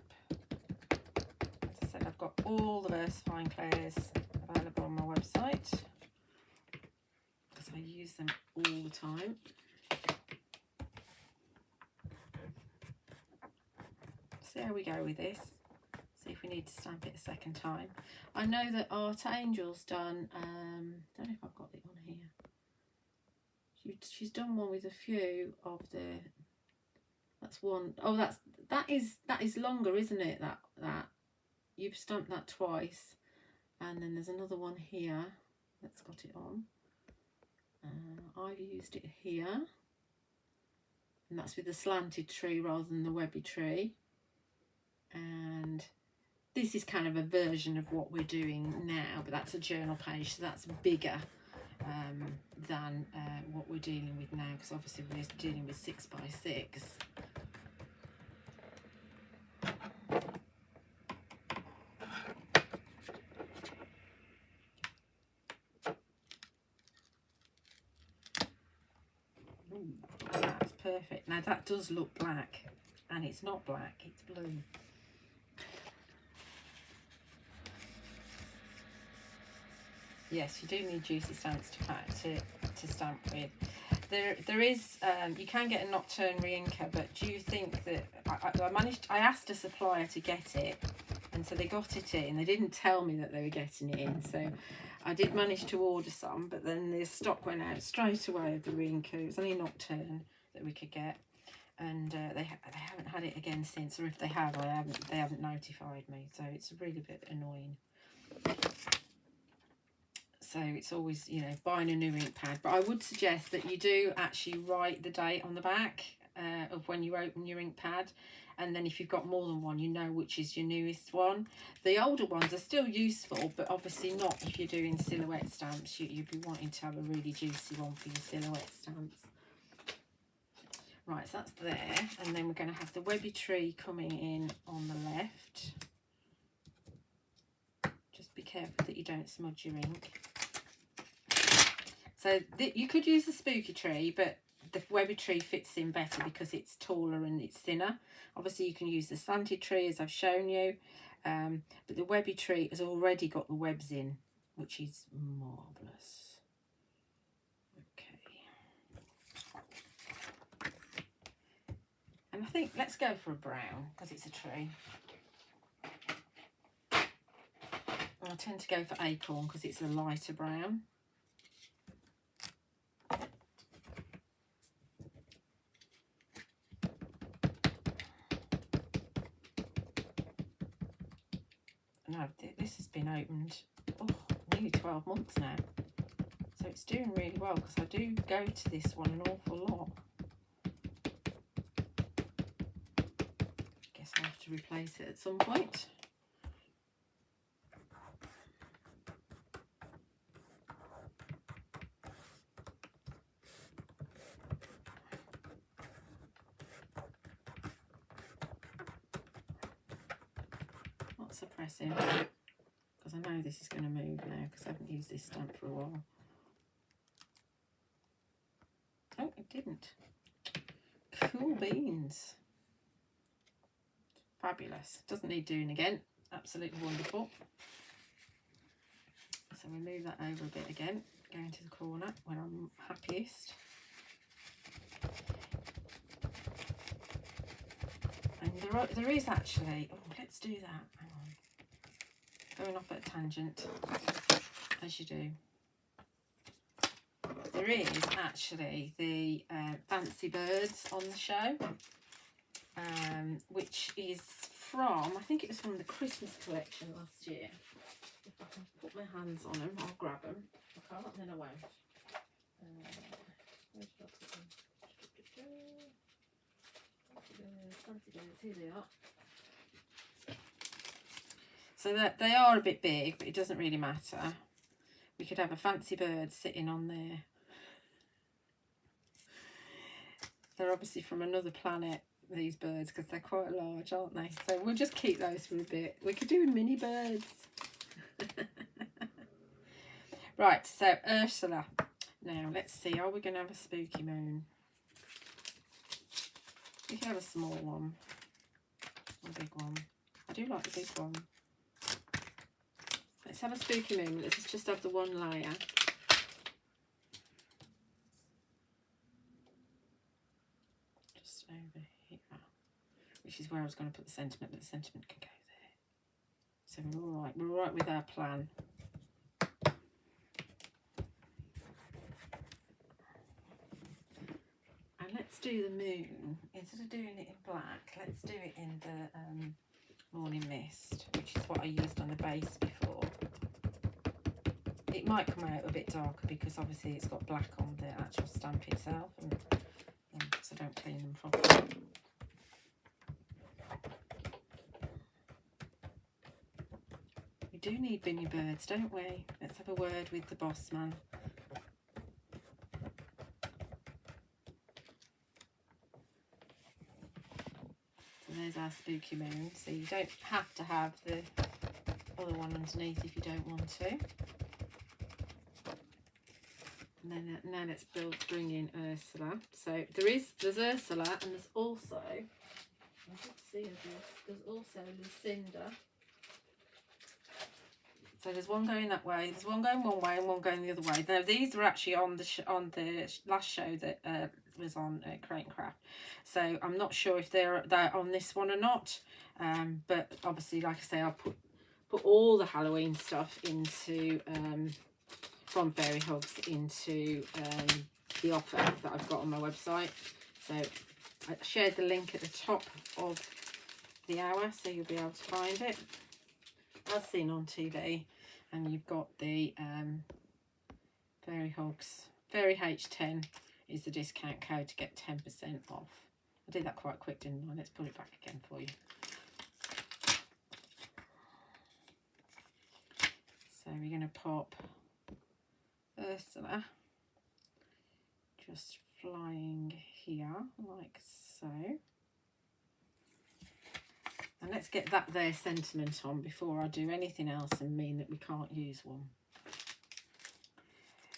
As I said, I've got all the VersaFine clays available on my website because I use them all the time. See how we go with this. See if we need to stamp it a second time. I know that Art Angel's done, I don't know if I've got it on here. She's done one with a few of the, that's one, oh that is longer, isn't it? That you've stamped that twice, and then there's another one here that's got it on. I've used it here, and that's with the slanted tree rather than the webby tree. And this is kind of a version of what we're doing now, but that's a journal page, so that's bigger than what we're dealing with now, because obviously we're dealing with 6x6. Ooh, that's perfect. Now that does look black, and it's not black, it's blue. Yes, you do need juicy stamps to stamp with. There is, you can get a Nocturne Reinker, but do you think that, I asked a supplier to get it, and so they got it in. They didn't tell me that they were getting it in, so I did manage to order some, but then the stock went out straight away of the Reinker. It was only Nocturne that we could get, and they haven't had it again since, or if they have, they haven't notified me, so it's really a bit annoying. So it's always, you know, buying a new ink pad. But I would suggest that you do actually write the date on the back of when you open your ink pad. And then if you've got more than one, you know which is your newest one. The older ones are still useful, but obviously not if you're doing silhouette stamps. You'd be wanting to have a really juicy one for your silhouette stamps. Right, so that's there. And then we're going to have the webby tree coming in on the left. Just be careful that you don't smudge your ink. So you could use the spooky tree, but the webby tree fits in better because it's taller and it's thinner. Obviously you can use the slanted tree as I've shown you, but the webby tree has already got the webs in, which is marvellous. Okay. And I think let's go for a brown because it's a tree. I tend to go for acorn because it's a lighter brown. No, this has been opened nearly 12 months now, so it's doing really well because I do go to this one an awful lot. Guess I'll have to replace it at some point. Not suppressing, because I know this is going to move now because I haven't used this stamp for a while. Oh, it didn't. Cool beans. Fabulous. Doesn't need doing again. Absolutely wonderful. So we move that over a bit again, going to the corner when I'm happiest. And there is actually, oh, let's do that. Hang on. Going off at a tangent, as you do. There is actually the Fancy Birds on the show, which is from, I think it was from the Christmas collection last year. If I can put my hands on them, I'll grab them. If I can't, then I won't. Where did I put them? Fancy Birds, here they are. So that they are a bit big, but it doesn't really matter. We could have a Fancy Bird sitting on there. They're obviously from another planet, these birds, because they're quite large, aren't they? So we'll just keep those for a bit. We could do mini birds. Right, so Ursula. Now, let's see. Are we going to have a spooky moon? We can have a small one. Or a big one. I do like the big one. Let's have a spooky moon. Let's just have the one layer. Over here, which is where I was going to put the sentiment, but the sentiment can go So we're all right with our plan. And let's do the moon. Instead of doing it in black, let's do it in the morning mist, which is what I used on the base before. It might come out a bit darker because obviously it's got black on the actual stamp itself, and so don't clean them properly. We do need binny birds, don't we? Let's have a word with the boss man. So there's our spooky moon. So you don't have to have the other one underneath if you don't want to. And then now let's bring in Ursula. So there's Ursula, and there's also, I did see there's also Lucinda. So there's one going that way, there's one going one way, and one going the other way. Now these are actually on the last show that was on Create and Craft. So I'm not sure if they're on this one or not. But obviously, like I say, I'll put all the Halloween stuff into from Fairy Hugs into the offer that I've got on my website. So I shared the link at the top of the hour, so you'll be able to find it as seen on TV. And you've got the Fairy Hugs. Fairy H10 is the discount code to get 10% off. I did that quite quick, didn't I? Let's put it back again for you. So we're going to pop Ursula just flying here like so. And let's get that there sentiment on before I do anything else and mean that we can't use one.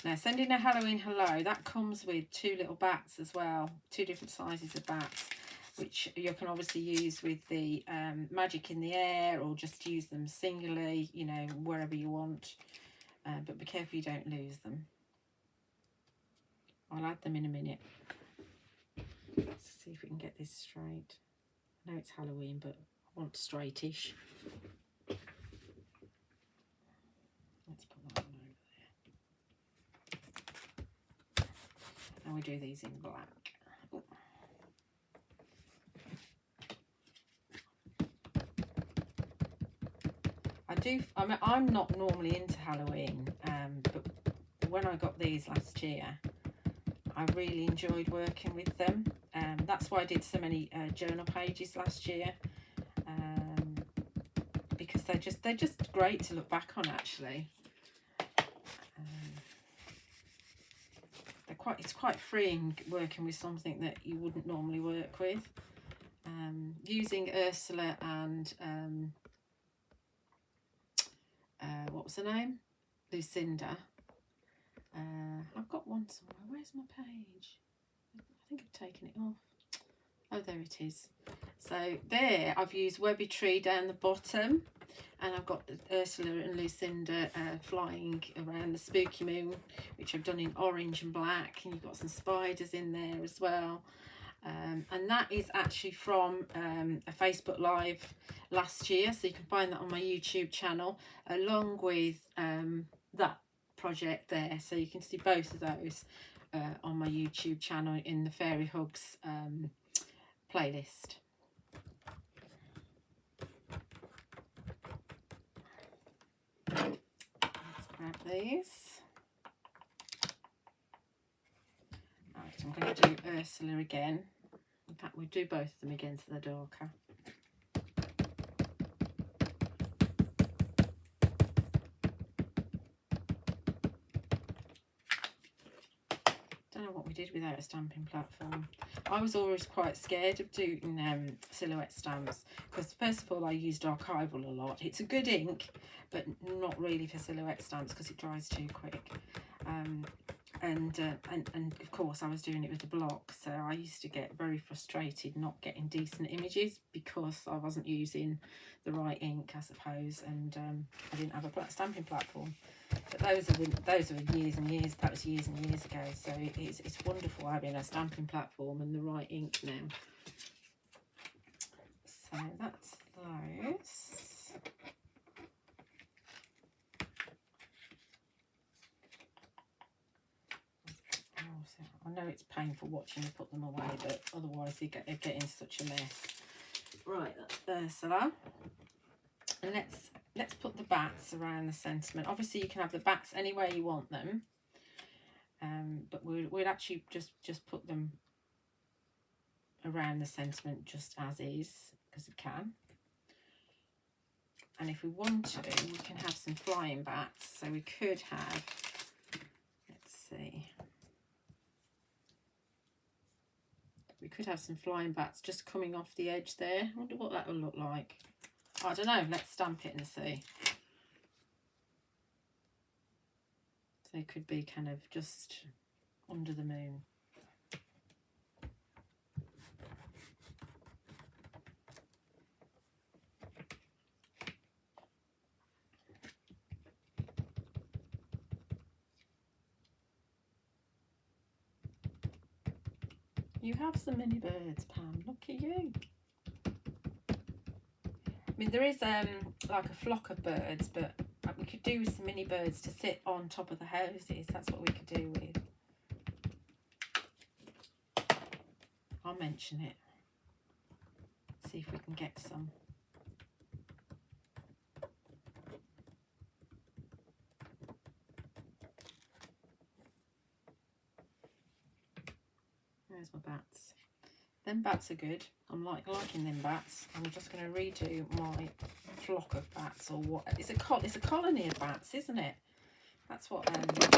Now, sending a Halloween hello, that comes with 2 little bats as well, 2 different sizes of bats, which you can obviously use with the magic in the air, or just use them singularly, you know, wherever you want. But be careful you don't lose them. I'll add them in a minute. Let's see if we can get this straight. I know it's Halloween, but I want straightish. Let's put that one over there. And we do these in black. Ooh. I'm not normally into Halloween, but when I got these last year, I really enjoyed working with them. That's why I did so many journal pages last year, because they're just great to look back on. Actually, it's quite freeing working with something that you wouldn't normally work with. Using Ursula and what was her name? Lucinda. I've got one somewhere. Where's my page? I think I've taken it off. Oh, there it is. So there I've used Webby Tree down the bottom, and I've got Ursula and Lucinda flying around the spooky moon, which I've done in orange and black, and you've got some spiders in there as well. And that is actually from a Facebook Live last year, so you can find that on my YouTube channel along with that project there. So you can see both of those on my YouTube channel in the Fairy Hugs playlist. Let's grab these. Right, I'm going to do Ursula again. In fact, we'll do both of them again so they're darker. Don't know what we did without a stamping platform. I was always quite scared of doing silhouette stamps because, first of all, I used Archival a lot. It's a good ink, but not really for silhouette stamps because it dries too quick. And of course I was doing it with the block, so I used to get very frustrated not getting decent images because I wasn't using the right ink, I suppose, and I didn't have a stamping platform. But those are years and years. That was years and years ago. So it's wonderful having a stamping platform and the right ink now. So that's those. I know it's painful watching you put them away, but otherwise they get in such a mess. Right, that's Ursula. And let's put the bats around the sentiment. Obviously you can have the bats any way you want them, but we'd actually just put them around the sentiment just as is, because we can. And if we want to, we can have some flying bats. So we could have, let's see, we could have some flying bats just coming off the edge there. I wonder what that will look like. I don't know, let's stamp it and see. So it could be kind of just under the moon. You have so many birds, Pam. Look at you. I mean, there is like a flock of birds, but we could do with some mini birds to sit on top of the houses. That's what we could do with. I'll mention it. See if we can get some. There's my bats. Them bats are good. I'm liking them bats. I'm just going to redo my flock of bats, or what? It's a colony of bats, isn't it? That's what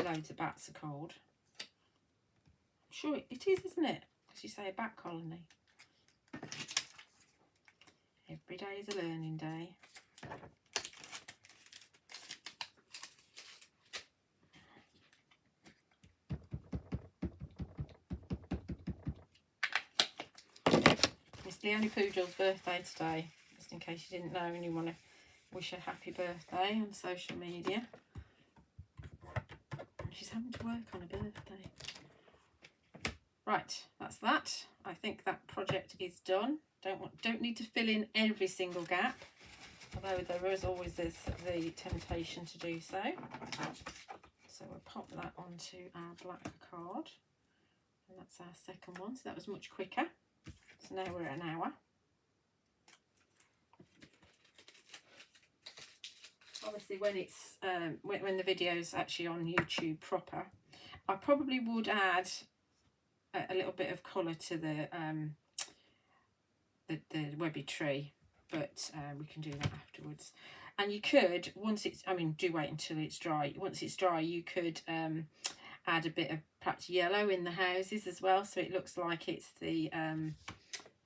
loads of bats are called. I'm sure it is, isn't it? Because you say a bat colony. Every day is a learning day. It's Leonie Poojal's birthday today, just in case you didn't know and you want to wish her happy birthday on social media. She's having to work on a birthday. Right, that's that. I think that project is done. Don't need to fill in every single gap, although there is always the temptation to do so. So we'll pop that onto our black card, and that's our second one. So that was much quicker. So now we're at an hour. Obviously, when it's when the video's actually on YouTube proper, I probably would add a little bit of colour to the Webby tree, but we can do that afterwards. And you could, once it's, I mean, do wait until it's dry. Once it's dry, you could add a bit of perhaps yellow in the houses as well, so it looks like it's the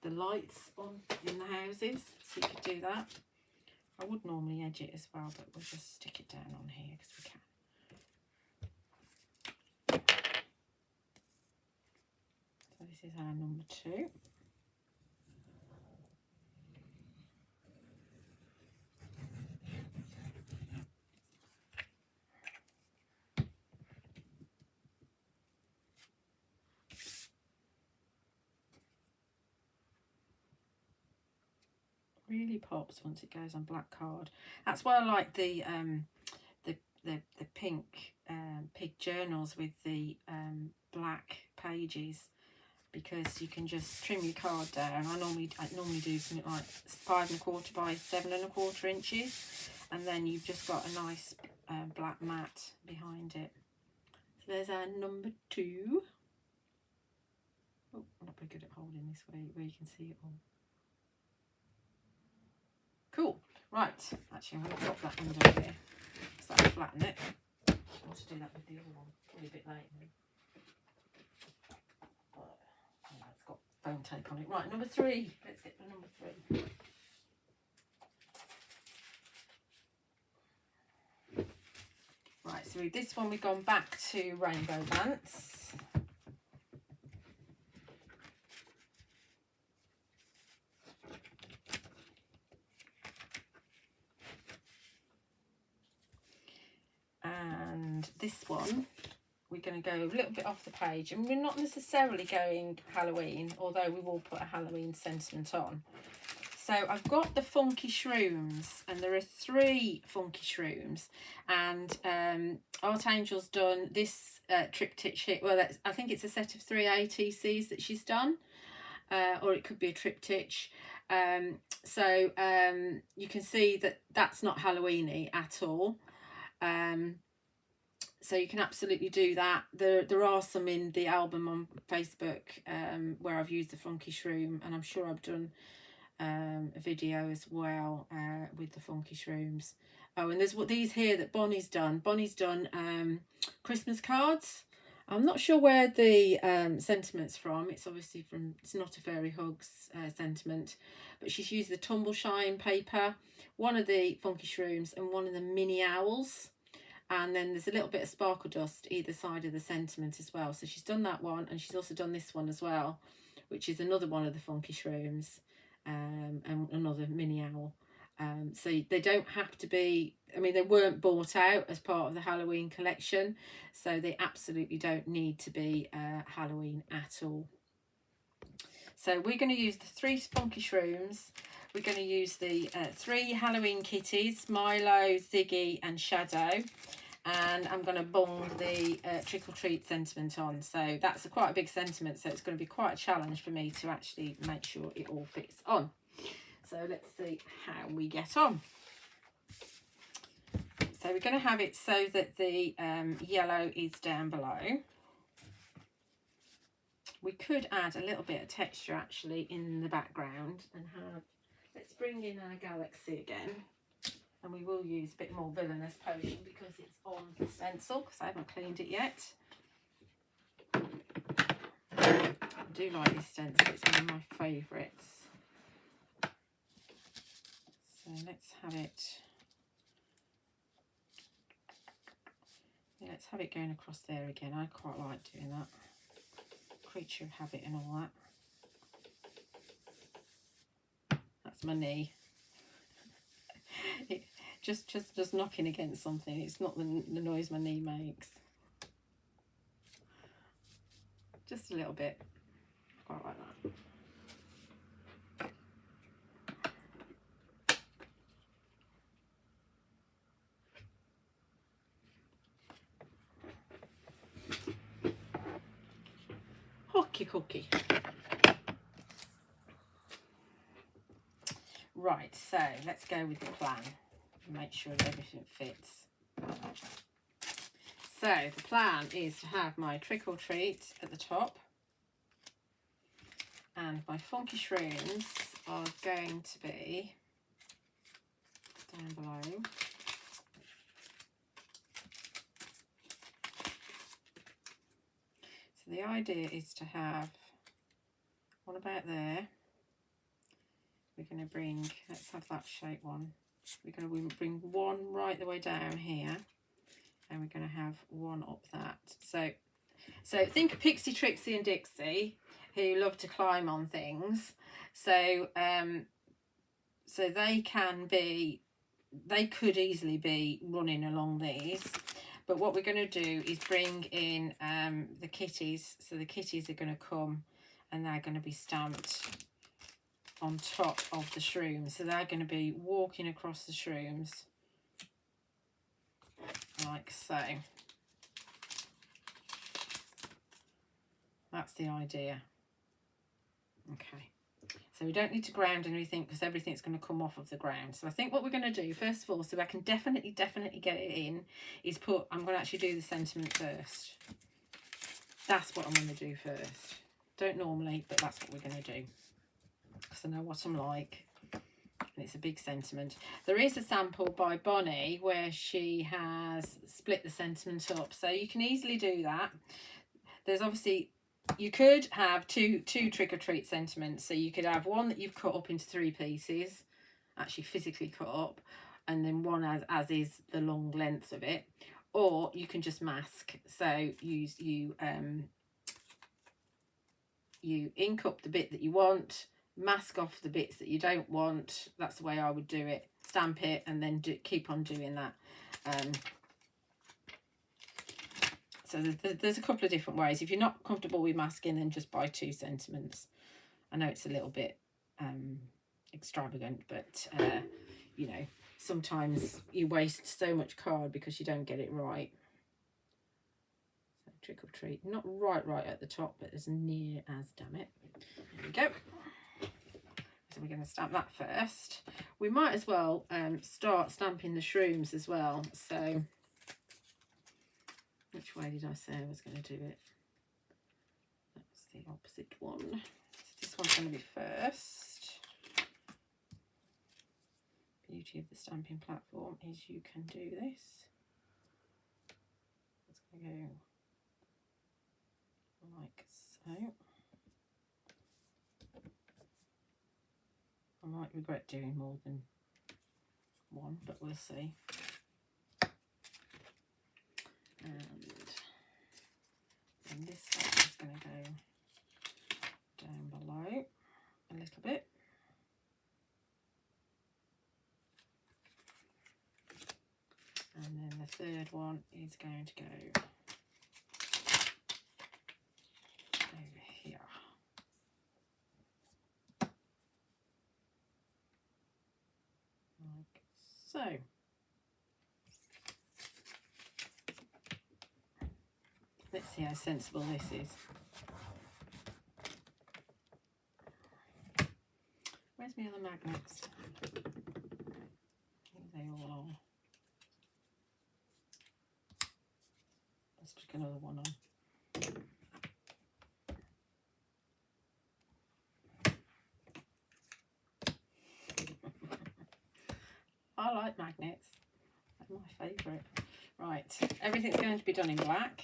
lights on in the houses. So you could do that. I would normally edge it as well, but we'll just stick it down on here because we can. So this is our number 2. Really pops once it goes on black card. That's why I like the pink pig journals with the black pages, because you can just trim your card down. I normally do something like 5 1/4 by 7 1/4 inches, and then you've just got a nice black mat behind it. So there's our number 2. Oh, I'm not very good at holding this way where you can see it all. Cool. Right. Actually, I'm going to pop that under here because that'll flatten it. I want to do that with the other one. Probably a bit late now. Oh, it's got foam tape on it. Right, number 3. Let's get to number 3. Right, so with this one we've gone back to Rainbow Bants. And this one, we're going to go a little bit off the page, and we're not necessarily going Halloween, although we will put a Halloween sentiment on. So I've got the funky shrooms, and there are 3 funky shrooms, and Art Angel's done this triptych here. Well, I think it's a set of 3 ATCs that she's done, or it could be a triptych. So you can see that that's not Halloweeny at all. So you can absolutely do that. There are some in the album on Facebook where I've used the funky shroom, and I'm sure I've done a video as well with the funky shrooms. Oh, and there's what these here that Bonnie's done. Bonnie's done Christmas cards. I'm not sure where the sentiment's from. It's obviously from, it's not a Fairy Hugs sentiment, but she's used the Tumble Shine paper, one of the funky shrooms, and one of the mini owls. And then there's a little bit of sparkle dust either side of the sentiment as well. So she's done that one, and she's also done this one as well, which is another one of the funky shrooms, and another mini owl. So they don't have to be, I mean, they weren't bought out as part of the Halloween collection, so they absolutely don't need to be Halloween at all. So we're going to use the 3 funky shrooms. We're going to use the 3 Halloween kitties, Milo, Ziggy and Shadow. And I'm going to bung the Trick or Treat sentiment on. So that's quite a big sentiment, so it's going to be quite a challenge for me to actually make sure it all fits on. So let's see how we get on. So we're going to have it so that the yellow is down below. We could add a little bit of texture actually in the background and have, let's bring in our galaxy again, and we will use a bit more Villainous Potion because it's on the stencil, because I haven't cleaned it yet. I do like this stencil, it's one of my favourites. So let's have it, yeah, let's have it going across there again. I quite like doing that. Creature of habit and all that. That's my knee. It, just knocking against something. It's not the noise my knee makes. Just a little bit. I quite like that. Hockey cookie. Right, so let's go with the plan and make sure that everything fits. So the plan is to have my Trick or Treat at the top, and my funky shrooms are going to be down below. So the idea is to have one about there. We're going to bring, let's have that shape one. We're going to bring one right the way down here, and we're going to have one up that. So think of Pixie, Trixie and Dixie, who love to climb on things. So so they could easily be running along these. But what we're going to do is bring in the kitties. So the kitties are going to come and they're going to be stamped on top of the shrooms. So they're going to be walking across the shrooms like so. That's the idea. Okay. So we don't need to ground anything because everything's going to come off of the ground. So I think what we're going to do, first of all, so I can definitely get it in, is I'm going to actually do the sentiment first. That's what I'm going to do first. Don't normally, but that's what we're going to do. Because I know what I'm like. And it's a big sentiment. There is a sample by Bonnie where she has split the sentiment up. So you can easily do that. There's obviously... You could have two Trick or Treat sentiments. So you could have one that you've cut up into 3 pieces, actually physically cut up, and then one as is the long length of it. Or you can just mask. So you ink up the bit that you want, mask off the bits that you don't want. That's the way I would do it. Stamp it and then keep on doing that. So there's a couple of different ways. If you're not comfortable with masking, then just buy 2 sentiments. I know it's a little bit extravagant, but you know, sometimes you waste so much card because you don't get it right. So Trick or Treat, not right at the top, but as near as, damn it. There we go. So we're going to stamp that first. We might as well start stamping the shrooms as well. So which way did I say I was going to do it? That's the opposite one. So this one's going to be first. Beauty of the stamping platform is you can do this. It's going to go like so. I might regret doing more than one, but we'll see. And this one is going to go down below a little bit. And then the third one is going to go over here. Like so. Let's see how sensible this is. Where's my other magnets? Here they all are. Let's stick another one on. I like magnets. They're my favourite. Right, everything's going to be done in black.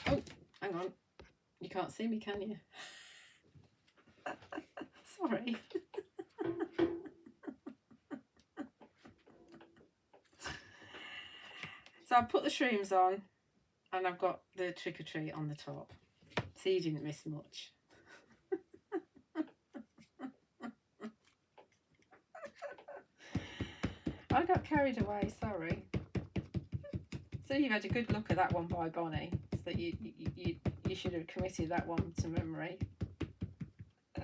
Oh, hang on. You can't see me, can you? Sorry. So I put the shrooms on and I've got the Trick or Treat on the top. So you didn't miss much. I got carried away, sorry. So you've had a good look at that one by Bonnie. So you should have committed that one to memory. So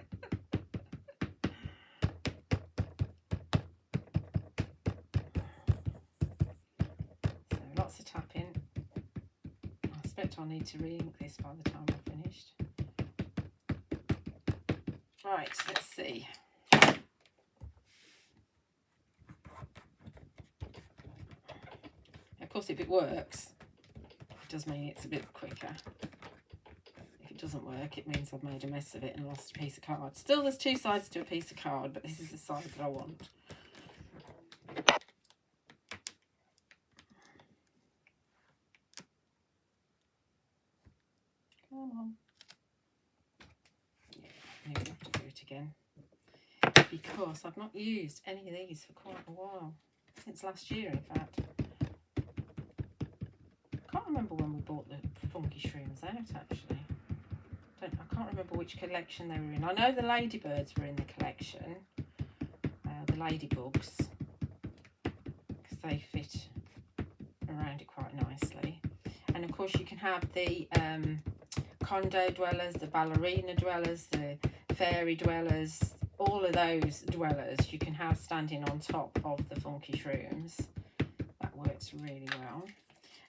lots of tapping. I expect I'll need to re-ink this by the time I've finished. Right, let's see. Of course, if it works, it does mean it's a bit quicker. If it doesn't work, it means I've made a mess of it and lost a piece of card. Still, there's two sides to a piece of card, but this is the side that I want. Come on. Yeah, maybe I have to do it again. Because I've not used any of these for quite a while. Since last year, in fact. I can't remember when we bought the Funky Shrooms out, actually. I can't remember which collection they were in. I know the Ladybirds were in the collection. The Ladybugs. Because they fit around it quite nicely. And of course you can have the Condo Dwellers, the Ballerina Dwellers, the Fairy Dwellers. All of those dwellers you can have standing on top of the Funky Shrooms. That works really well.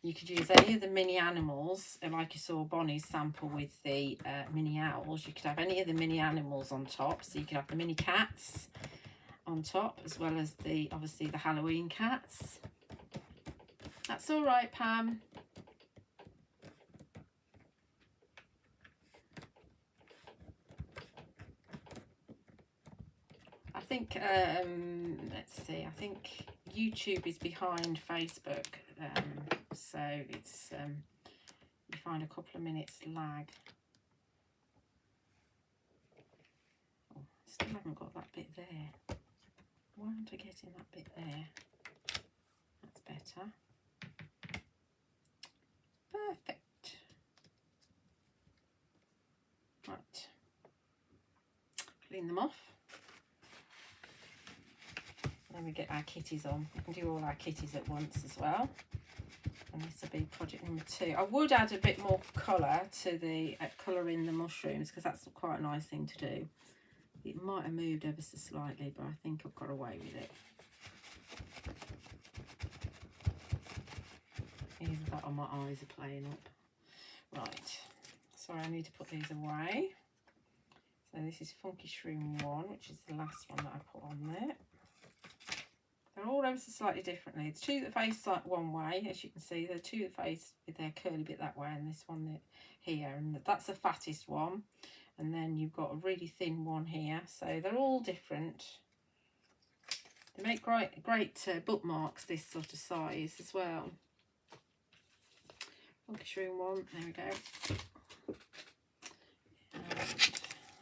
You could use any of the mini animals, like you saw Bonnie's sample with the mini owls. You could have any of the mini animals on top. So you could have the mini cats on top, as well as the, obviously, the Halloween cats. That's all right, Pam. I think, let's see, I think YouTube is behind Facebook. So it's, you find a couple of minutes lag. Oh, still haven't got that bit there. Why aren't I getting that bit there? That's better. Perfect. Right. Clean them off. Then we get our kitties on. We can do all our kitties at once as well. and this will be project number 2. I would add a bit more colour to the colour in the mushrooms, because that's quite a nice thing to do. It might have moved ever so slightly, but I think I've got away with it. Either that or my eyes are playing up. Right, sorry, I need to put these away. So this is Funky Shroom 1, which is the last one that I put on there. They're all ever so slightly differently. The two that face like one way, as you can see, the two that face with their curly bit that way, and this one here, and that's the fattest one. And then you've got a really thin one here. So they're all different. They make great bookmarks, this sort of size as well. Funky Shroom 1, there we go. And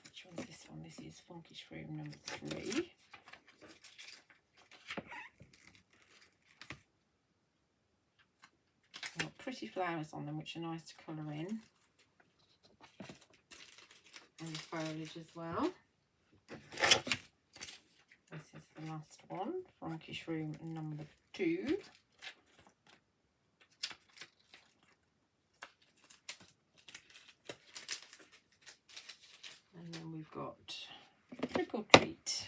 which one's this one? This is Funky Shroom number 3. Got pretty flowers on them, which are nice to colour in. And the foliage as well. This is the last one, Funky Shroom number 2. And then we've got Trick or Treat.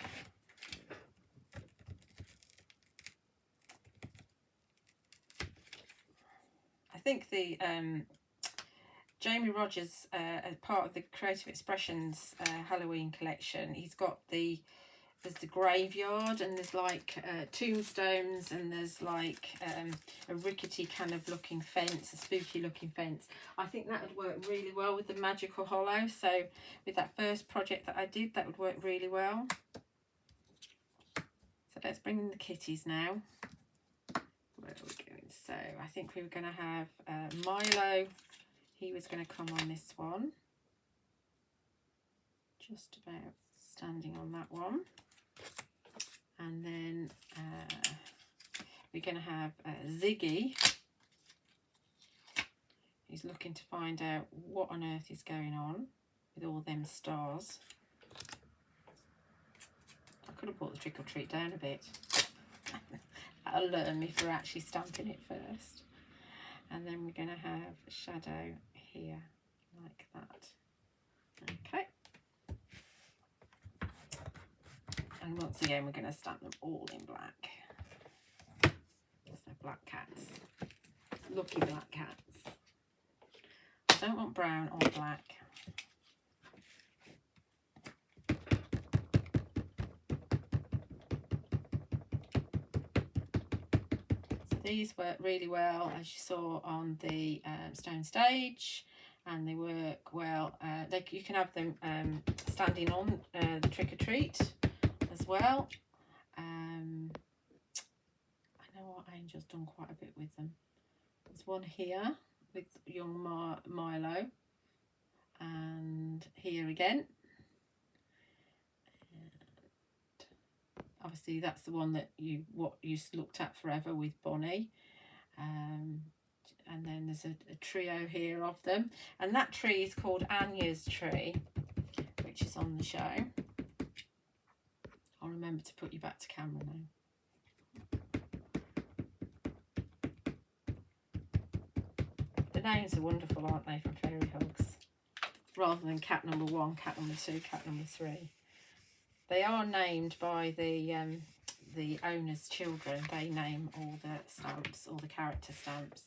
I think the Jamie Rogers, as part of the Creative Expressions Halloween collection, he's got there's the graveyard, and there's like tombstones, and there's like a rickety kind of looking fence, a spooky looking fence. I think that would work really well with the Magical Hollow. So with that first project that I did, that would work really well. So let's bring in the kitties now. Where are we going? So I think we were going to have Milo. He was going to come on this one. Just about standing on that one. And then we're going to have Ziggy. He's looking to find out what on earth is going on with all them stars. I could have brought the Trick or Treat down a bit. That'll learn me for actually stamping it first. And then we're going to have a shadow here, like that. Okay. And once again, we're going to stamp them all in black. So black cats. Lucky black cats. I don't want brown or black. So these work really well, as you saw on the stone stage. And they work well. You can have them standing on the Trick or Treat as well. I know what Angel's done quite a bit with them. There's one here with young Milo, and here again. And obviously that's the one that you looked at forever with Bonnie. And then there's a trio here of them, and that tree is called Anya's tree, which is on the show. I'll remember to put you back to camera now. The names are wonderful, aren't they, from Fairy Hugs? Rather than cat number 1, cat number 2, cat number 3. They are named by the owner's children. They name all the stamps, all the character stamps.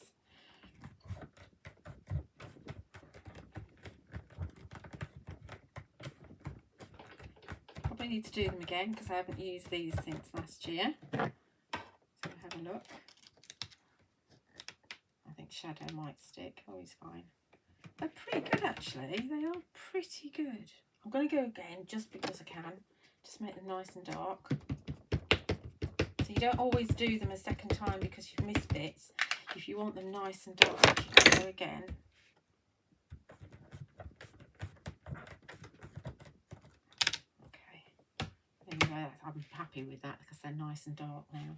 Probably need to do them again because I haven't used these since last year. So have a look. I think shadow might stick. Oh, he's fine. They're pretty good actually. They are pretty good. I'm going to go again just because I can. Just make them nice and dark. So you don't always do them a second time because you've missed bits. If you want them nice and dark, you can go again. I'm happy with that because they're nice and dark now.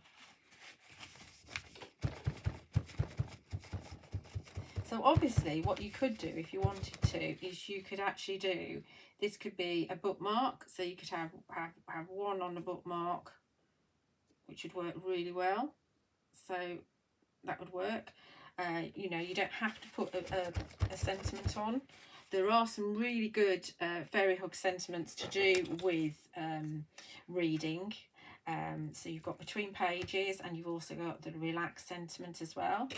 So obviously what you could do if you wanted to is you could actually do, this could be a bookmark. So you could have one on the bookmark, which would work really well. So that would work. You know, you don't have to put a sentiment on. There are some really good Fairy Hug sentiments to do with reading. So you've got between pages, and you've also got the relaxed sentiment as well.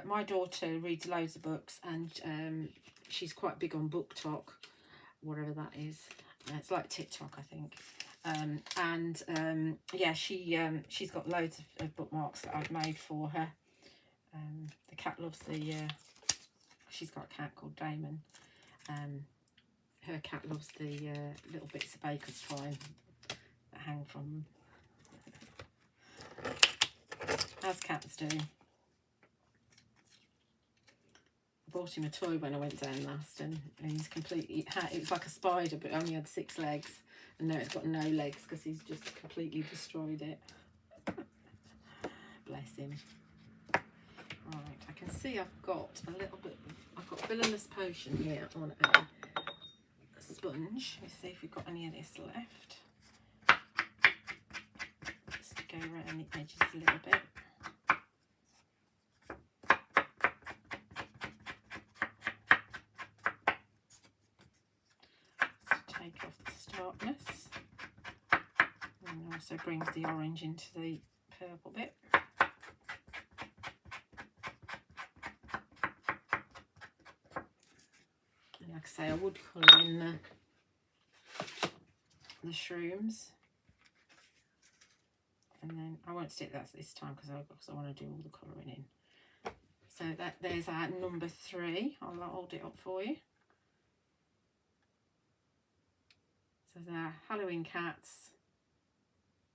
My daughter reads loads of books, and she's quite big on BookTok, whatever that is. It's like TikTok, I think. Yeah, she's got loads of bookmarks that I've made for her. The cat loves the she's got a cat called Damon. Her cat loves the little bits of baker's twine that hang from them, as cats do. I bought him a toy when I went down last, and he's completely, it was like a spider, but it only had 6 legs, and now it's got no legs because he's just completely destroyed it. Bless him. Right, I can see I've got a little bit, I've got Villainous Potion here on a sponge. Let's see if we've got any of this left. Just to go around the edges a little bit. Take off the starkness, and also brings the orange into the purple bit. And like I say, I would colour in the shrooms, and then I won't stick that this time because I want to do all the colouring in. So there's our number 3. I'll hold it up for you. So there are Halloween cats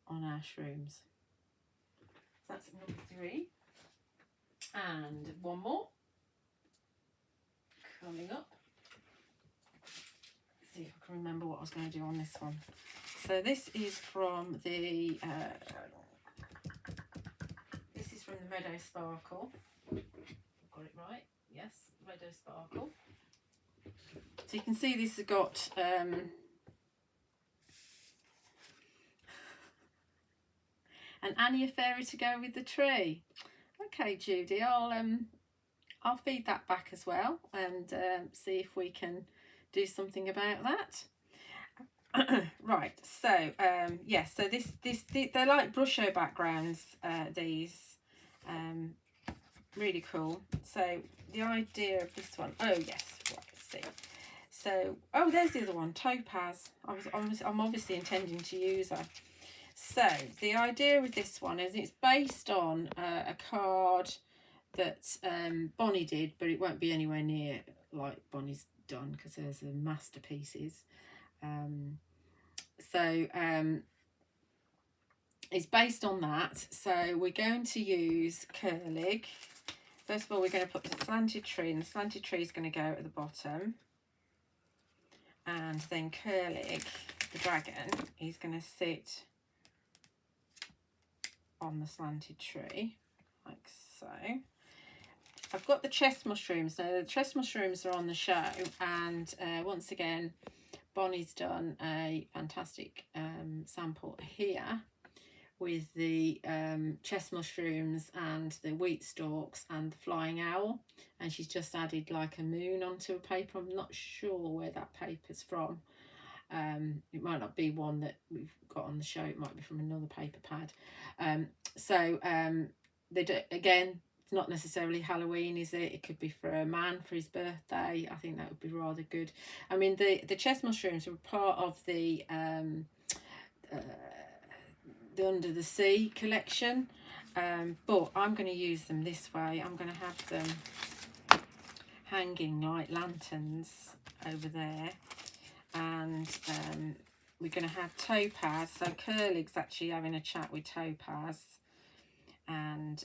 on our shrooms. So that's number 3. And one more coming up. Let's see if I can remember what I was going to do on this one. So this is from the Meadow Sparkle. Got it right? Yes, Meadow Sparkle. So you can see this has got an Annie a fairy to go with the tree. Okay, Judy, I'll feed that back as well, and see if we can do something about that. Right, so yes, so they're like brusho backgrounds, these, really cool. So the idea of this one, oh yes, right, let's see. So, oh, there's the other one, Topaz. I'm obviously intending to use her. So the idea with this one is it's based on a card that Bonnie did, but it won't be anywhere near like Bonnie's done because there's masterpieces. It's based on that. So we're going to use Curlig. First of all, we're going to put the slanted tree, and the slanted tree is going to go at the bottom. And then Curlig, the dragon, is going to sit on the slanted tree, like so. I've got the chest mushrooms. Now, the chest mushrooms are on the show, and once again, Bonnie's done a fantastic sample here with the chest mushrooms and the wheat stalks and the flying owl, and she's just added like a moon onto a paper. I'm not sure where that paper's from. It might not be one that we've got on the show, it might be from another paper pad. They do, again, it's not necessarily Halloween, is it? It could be for a man for his birthday. I think that would be rather good. I mean, the chest mushrooms were part of the Under the Sea collection, but I'm going to use them this way. I'm going to have them hanging like lanterns over there, and we're going to have Topaz. So Curlig's actually having a chat with Topaz, and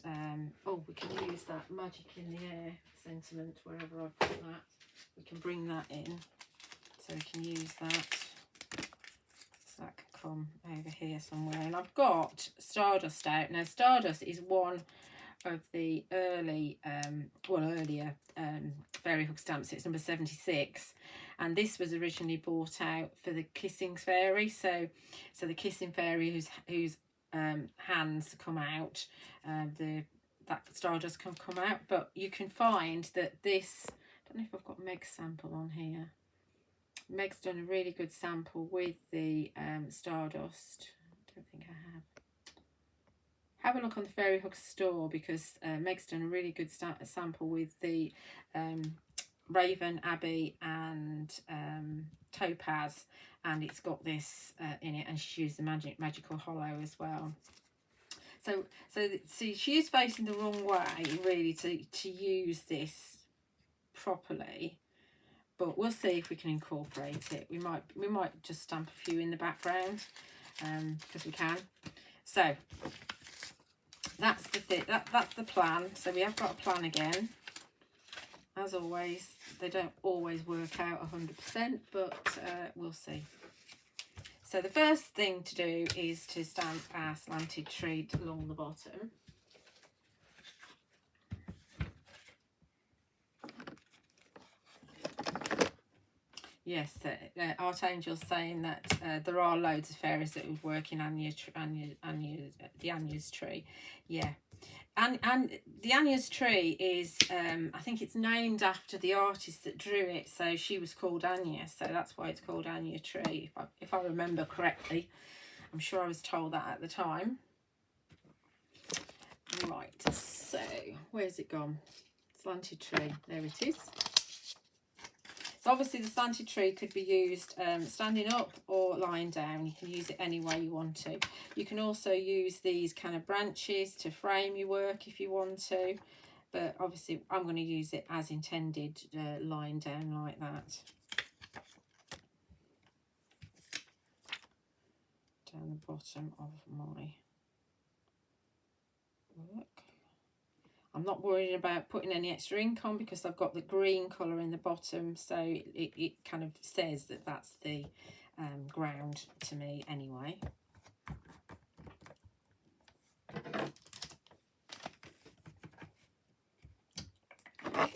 oh, we can use that Magic in the Air sentiment wherever I've got that. We can bring that in, so we can use that. So that can come over here somewhere. And I've got Stardust out. Now Stardust is one of the earlier Fairy Hug stamps. It's number 76, and this was originally bought out for the Kissing Fairy. So the Kissing Fairy whose hands come out, the that Stardust can come out. But you can find that this, I don't know if I've got Meg's sample on here. Meg's done a really good sample with the Stardust. I don't think I have. Have a look on the Fairy Hug store, because Meg's done a really good sample with the Raven, Abbey and Topaz, and it's got this in it, and she's used the magical hollow as well. So see, she is facing the wrong way really to use this properly, but we'll see if we can incorporate it. We might just stamp a few in the background because we can. So that's the thing, that's the plan. So we have got a plan again. As always, they don't always work out 100%, but we'll see. So the first thing to do is to stamp our slanted tree along the bottom. Yes, Archangel's saying that there are loads of fairies that would work in the Anya's tree. Yeah. And the Anya's tree is, I think it's named after the artist that drew it. So she was called Anya. So that's why it's called Anya tree, if I remember correctly. I'm sure I was told that at the time. Right, so where's it gone? Slanted tree, there it is. So obviously the slanted tree could be used standing up or lying down. You can use it any way you want to. You can also use these kind of branches to frame your work if you want to. But obviously I'm going to use it as intended, lying down like that. Down the bottom of my work. I'm not worried about putting any extra ink on because I've got the green colour in the bottom, so it kind of says that that's the ground to me anyway. Black.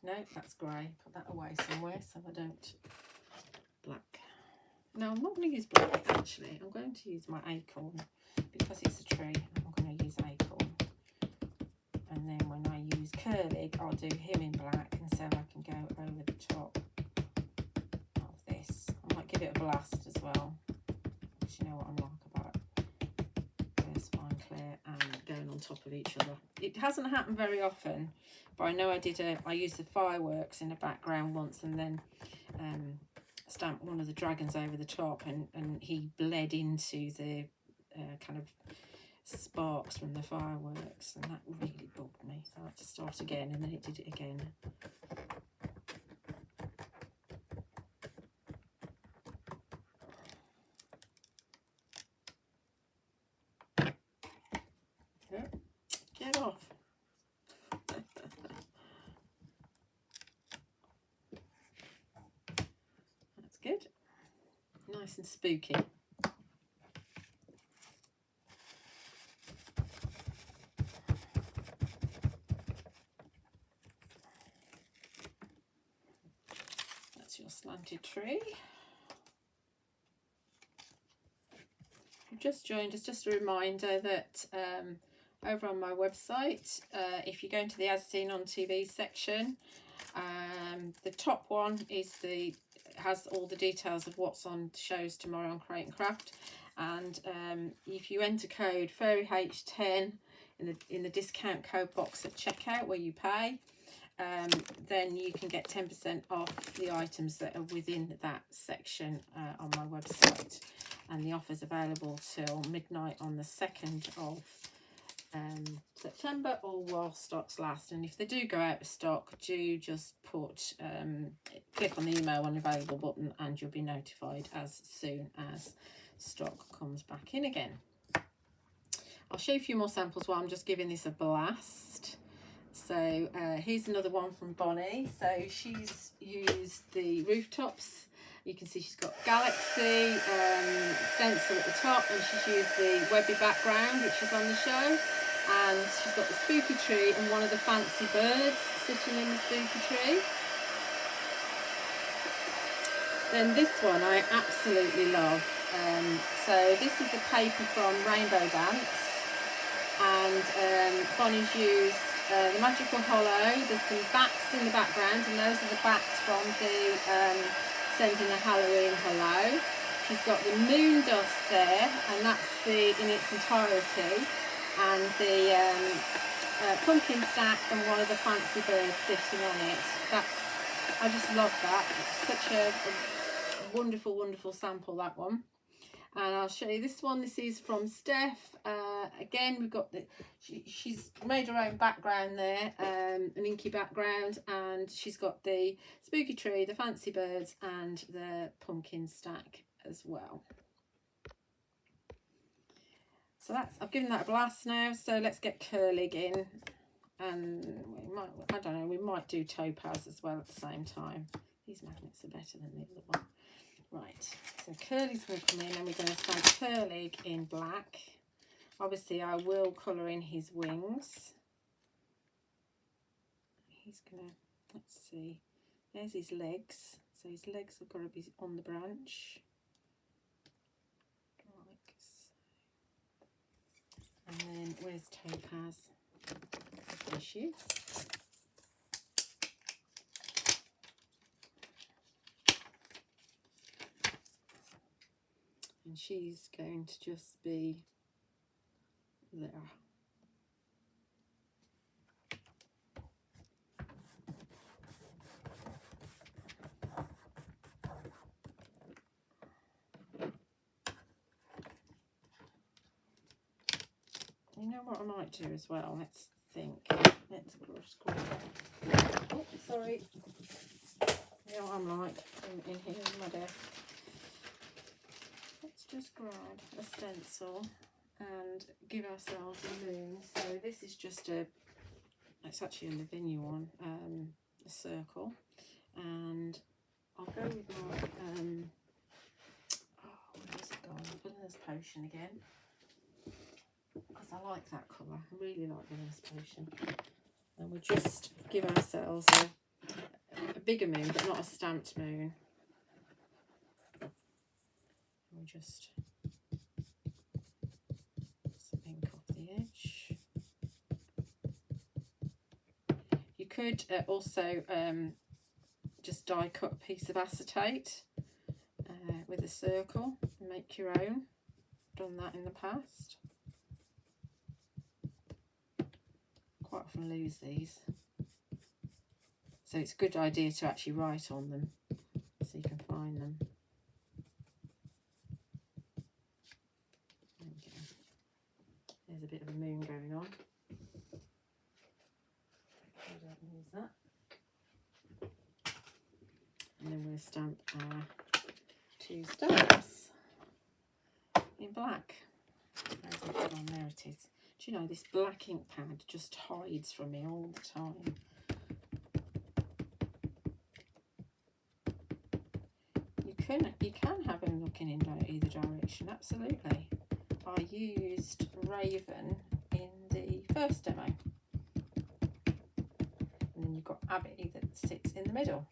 No, that's grey. Put that away somewhere so I don't. Black. No, I'm not going to use black actually. I'm going to use my acorn because it's a tree. I'm going to use acorn. And then when I use Curlig, I'll do him in black, and so I can go over the top of this. I might give it a blast as well, because you know what I'm like about First Fine Clear and going on top of each other. It hasn't happened very often, but I know I used the fireworks in the background once, and then stamped one of the dragons over the top, and he bled into the kind of sparks from the fireworks, and that really bugged me, so I had to start again, and then it did it again. Get off. That's good. Nice and spooky. Your slanted tree. If you've just joined us, just a reminder that over on my website, if you go into the As Seen on TV section, the top one is has all the details of what's on shows tomorrow on Create and Craft, and if you enter code FairyH10 in the discount code box at checkout where you pay, then you can get 10% off the items that are within that section on my website, and the offer's available till midnight on the 2nd of September, or while stocks last. And if they do go out of stock, do just put click on the email unavailable button, and you'll be notified as soon as stock comes back in again. I'll show you a few more samples while I'm just giving this a blast. So here's another one from Bonnie. So she's used the rooftops. You can see she's got Galaxy stencil at the top, and she's used the webby background which is on the show, and she's got the spooky tree and one of the fancy birds sitting in the spooky tree. Then this one I absolutely love. So this is a paper from Rainbow Dance. and Bonnie's used the Magical Hollow. There's some bats in the background, and those are the bats from the Sending a Halloween Hello. She's got the moon dust there, and that's in its entirety, and the pumpkin stack and one of the fancy birds sitting on it. I just love that. It's such a wonderful, wonderful sample, that one. And I'll show you this one. This is from Steph. Again, we've got she's made her own background there, an inky background, and she's got the spooky tree, the fancy birds, and the pumpkin stack as well. So I've given that a blast now. So let's get curling in, and we might do topaz as well at the same time. These magnets are better than the other one. Right, so Curly's going to come in, and we're going to start Curly in black. Obviously, I will colour in his wings. He's going to, let's see, there's his legs. So his legs have got to be on the branch. Like so. And then where's Topaz? There she is. And she's going to just be there. You know what I might do as well? Let's think. Let's scroll down. Oh, sorry. You know what I'm like in here in my desk. Let's just grab a stencil and give ourselves a moon. So this is just it's actually a Lavinia one, a circle, and I'll go with my where's it gone? Vanilla Potion again, because I like that colour. I really like Vanilla Potion. And we'll just give ourselves a bigger moon, but not a stamped moon. We'll just some ink off the edge. You could also just die cut a piece of acetate with a circle and make your own. Done that in the past. Quite often lose these, so it's a good idea to actually write on them so you can find them. There's a bit of a moon going on. I don't use that. And then we'll stamp our 2 stamps in black. There it is. Do you know, this black ink pad just hides from me all the time. You can have him looking in either direction, absolutely. I used Raven in the first demo. And then you've got Abby that sits in the middle.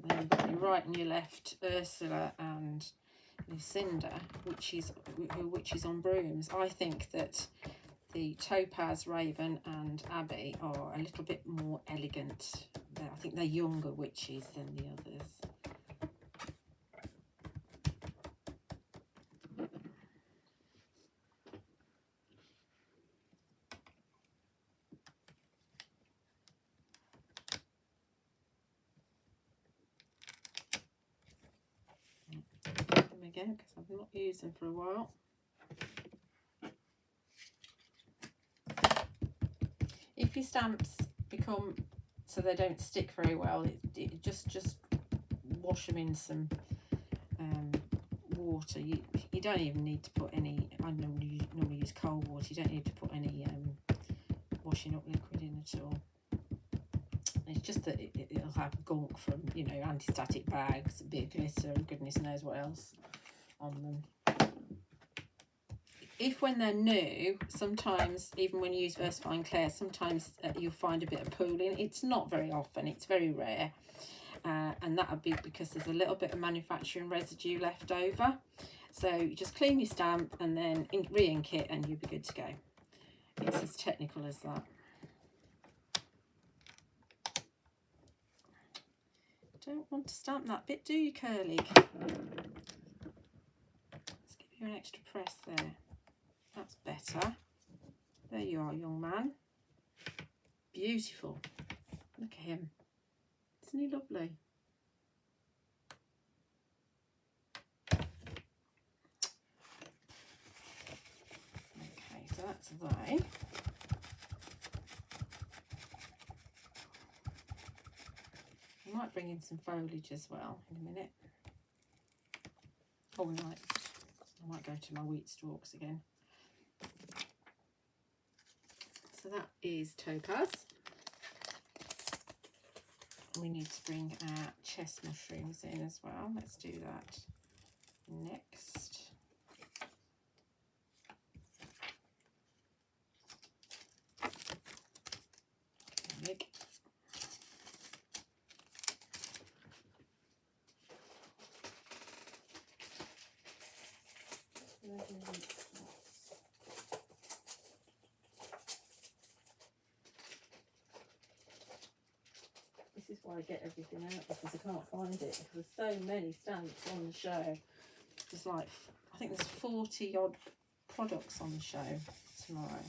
And then you've got your right and your left, Ursula and Lucinda, which is on brooms. I think that the Topaz, Raven and Abby are a little bit more elegant. I think they're younger witches than the others. Them again, because I've not used them for a while. If your stamps become so they don't stick very well, just wash them in some water. You don't even need to put any. I normally use cold water. You don't need to put any washing up liquid in at all. It's just that it'll have gunk from, you know, anti-static bags, a bit of glitter, and goodness knows what else on them. If when they're new, sometimes even when you use VersaFine Clair, sometimes you'll find a bit of pooling. It's not very often, it's very rare. and that would be because there's a little bit of manufacturing residue left over. So you just clean your stamp and then re-ink it and you'll be good to go. It's as technical as that. Don't want to stamp that bit, do you, Curly? Let's give you an extra press there. That's better. There you are, young man. Beautiful. Look at him. Isn't he lovely? Okay, so that's they. I might bring in some foliage as well in a minute. Oh, I might go to my wheat stalks again. So that is topaz. We need to bring our chest mushrooms in as well. Let's do that next. Big. This is why I get everything out, because I can't find it. There's so many stamps on the show. There's like, I think there's 40 odd products on the show tomorrow.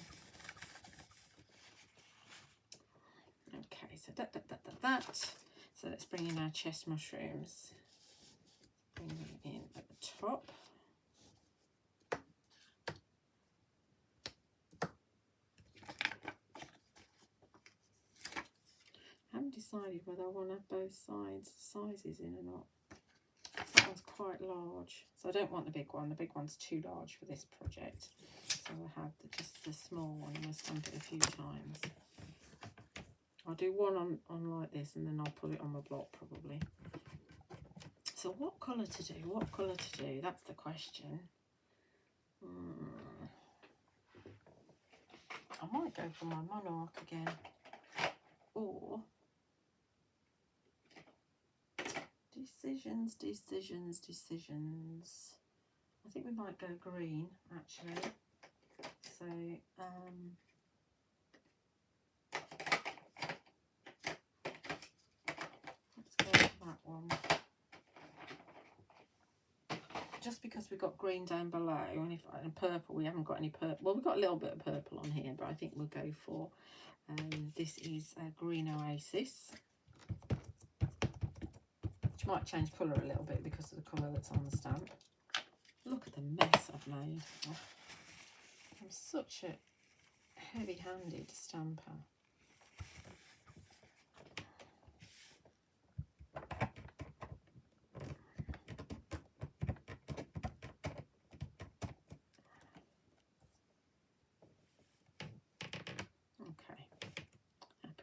Okay, so that. So let's bring in our chest mushrooms. Bring them in at the top. I haven't decided whether I want to have both sizes in or not. That one's quite large, so I don't want the big one. The big one's too large for this project, so I'll have just the small one and I'll stamp it a few times. I'll do one on like this and then I'll put it on my block probably. So what colour to do? What colour to do? That's the question. I might go for my monarch again, or decisions. I think we might go green actually. So let's go for that one. Just because we've got green down below, and purple, we haven't got any purple. Well, we've got a little bit of purple on here, but I think we'll go for this is a Green Oasis, which might change colour a little bit because of the colour that's on the stamp. Look at the mess I've made. Oh, I'm such a heavy-handed stamper.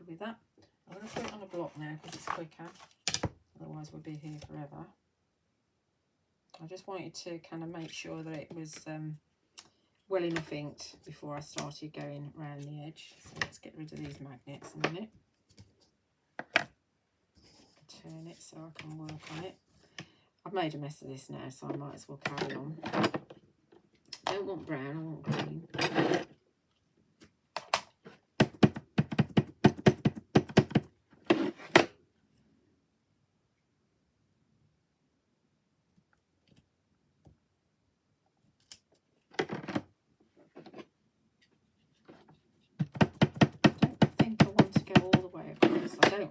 With that, I'm going to put it on a block now because it's quicker, otherwise we'll be here forever. I just wanted to kind of make sure that it was well enough inked before I started going around the edge. So let's get rid of these magnets in a minute. Turn it so I can work on it. I've made a mess of this now, so I might as well carry on. I don't want brown, I want green.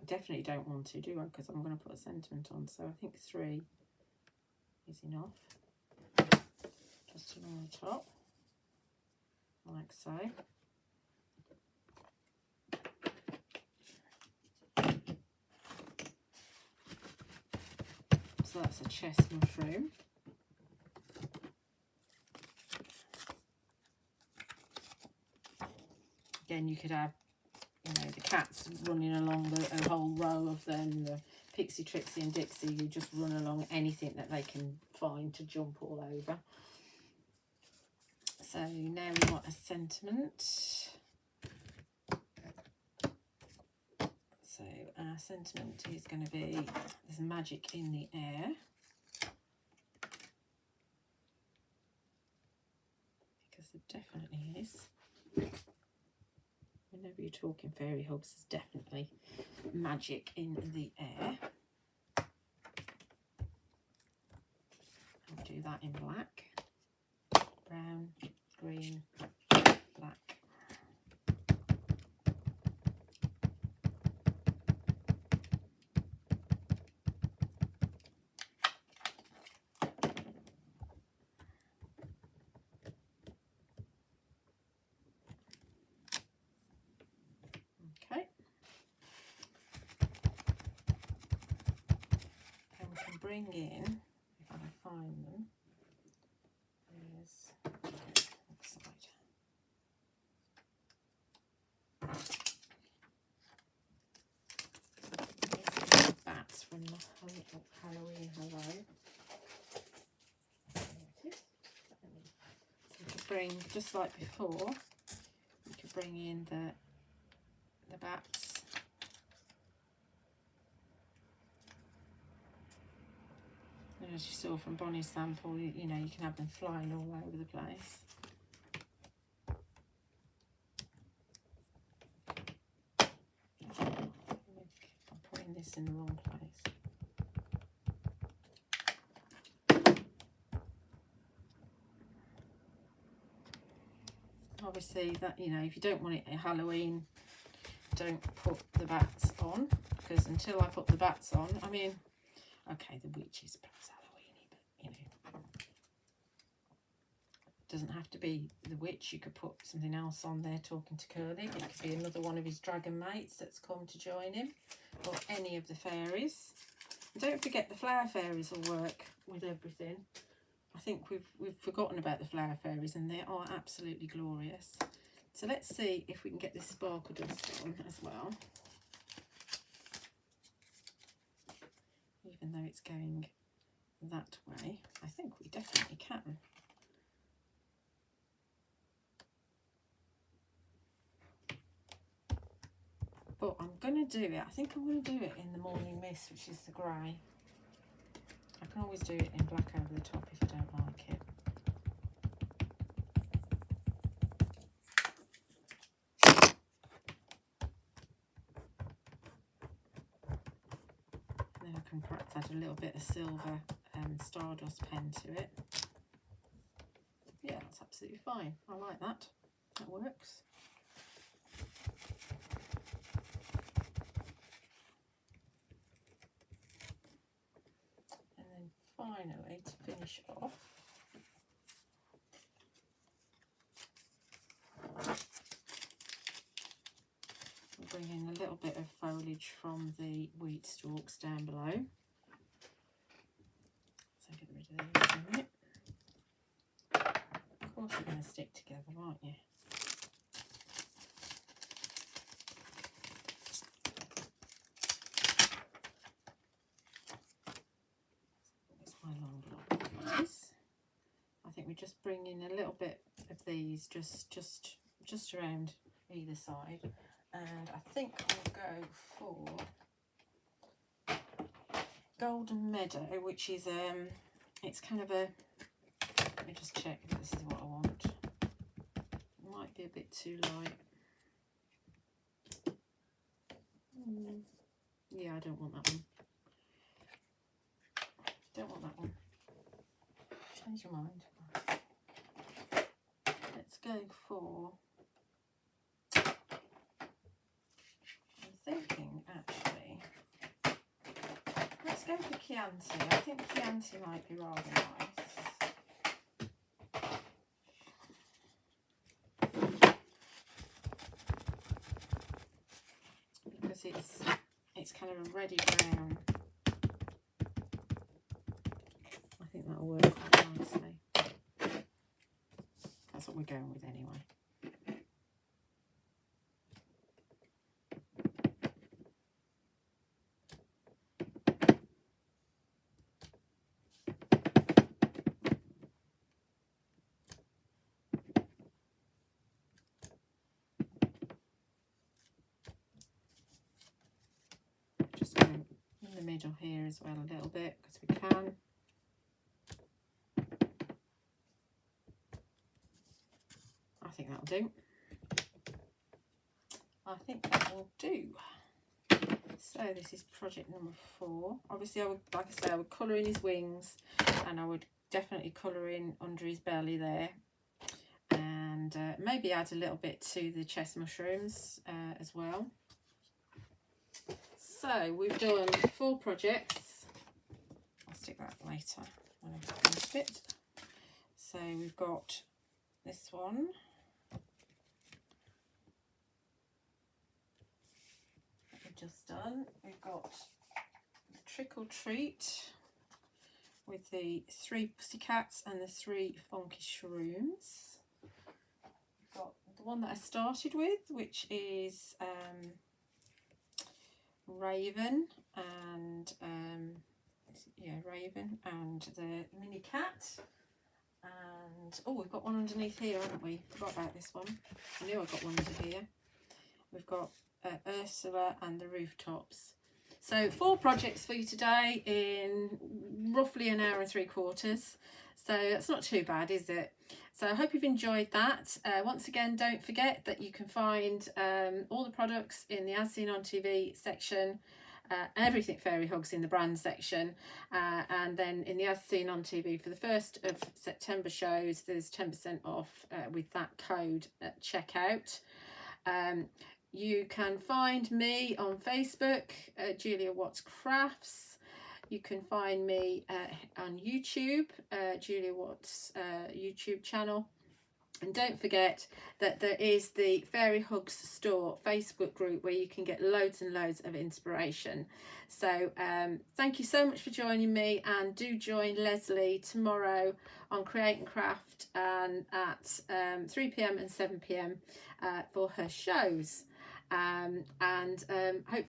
Definitely don't want to, do I? Because I'm going to put a sentiment on, so I think 3 is enough. Just along the top, like so. So that's a chest mushroom. Again, you could have, you know, the cats running along a whole row of them, the Pixie, Trixie and Dixie, who just run along anything that they can find to jump all over. So now we want a sentiment. So So our sentiment is going to be there's magic in the air. Because there definitely is. Whenever you're talking fairy hugs, there's definitely magic in the air. I'll do that in black, brown, green, black. Okay. And we can bring in, if I can find them, there's outside. These are the bats from the Halloween Hello. There it is. So we could bring, just like before, we could bring in the bats. And as you saw from Bonnie's sample, you know, you can have them flying all over the place. I'm putting this in the wrong place. Obviously, that, you know, if you don't want it at Halloween, don't put the bats on, because until I put the bats on, I mean, okay, the witch is perhaps Halloweeny, but you know, it doesn't have to be the witch. You could put something else on there talking to Curly. It could be another one of his dragon mates that's come to join him, or any of the fairies. And don't forget the flower fairies will work with everything. I think we've forgotten about the flower fairies, and they are absolutely glorious. So let's see if we can get this sparkle dust on as well. Even though it's going that way, I think we definitely can. But I'm going to do it, I think I'm going to do it in the Morning Mist, which is the grey. I can always do it in black over the top if I don't like it. Then I can perhaps add a little bit of silver Stardust pen to it. Yeah, that's absolutely fine. I like that. That works. And then finally, to finish off, we'll bring in a little bit of foliage from the wheat stalks down below. So get rid of those in a minute. Of course you're going to stick together, aren't you? Where's my long block? There it is. I think we just bring in a little bit of these just around either side, and I think I'll go for Golden Meadow, which is it's kind of a, let me just check if this is what I want. It might be a bit too light. Yeah, I don't want that one. Don't want that one. Change your mind. Let's go for, I'm thinking actually, let's go for Chianti. I think Chianti might be rather nice. Because it's kind of a reddy brown. I think that'll work quite nicely. That's what we're going with anyway. middle here as well a little bit, because we can. I think that'll do. I think that will do. So this is project number 4. Obviously, I would, like I say, I would colour in his wings, and I would definitely colour in under his belly there, and maybe add a little bit to the chest mushrooms as well. So we've done 4 projects. I'll stick that later when I've finished it. So we've got this one. Just done. We've got the Trick or Treat with the 3 pussycats and the 3 funky shrooms. We've got the one that I started with, which is Raven and Raven and the mini cat. And oh, we've got one underneath here, haven't we? Forgot about this one. I knew I got one under here. We've got Ursula and the rooftops. So 4 projects for you today in roughly an hour and 3/4. So that's not too bad, is it? So I hope you've enjoyed that. Once again, don't forget that you can find all the products in the As Seen on TV section, everything Fairy Hugs in the brand section, and then in the As Seen on TV for the 1st of September shows, there's 10% off with that code at checkout. You can find me on Facebook, Julia Watts Crafts. You can find me on YouTube, Julia Watts YouTube channel. And don't forget that there is the Fairy Hugs Store Facebook group where you can get loads and loads of inspiration. So thank you so much for joining me, and do join Leslie tomorrow on Create and Craft and at 3 p.m. and 7 p.m. For her shows. Hopefully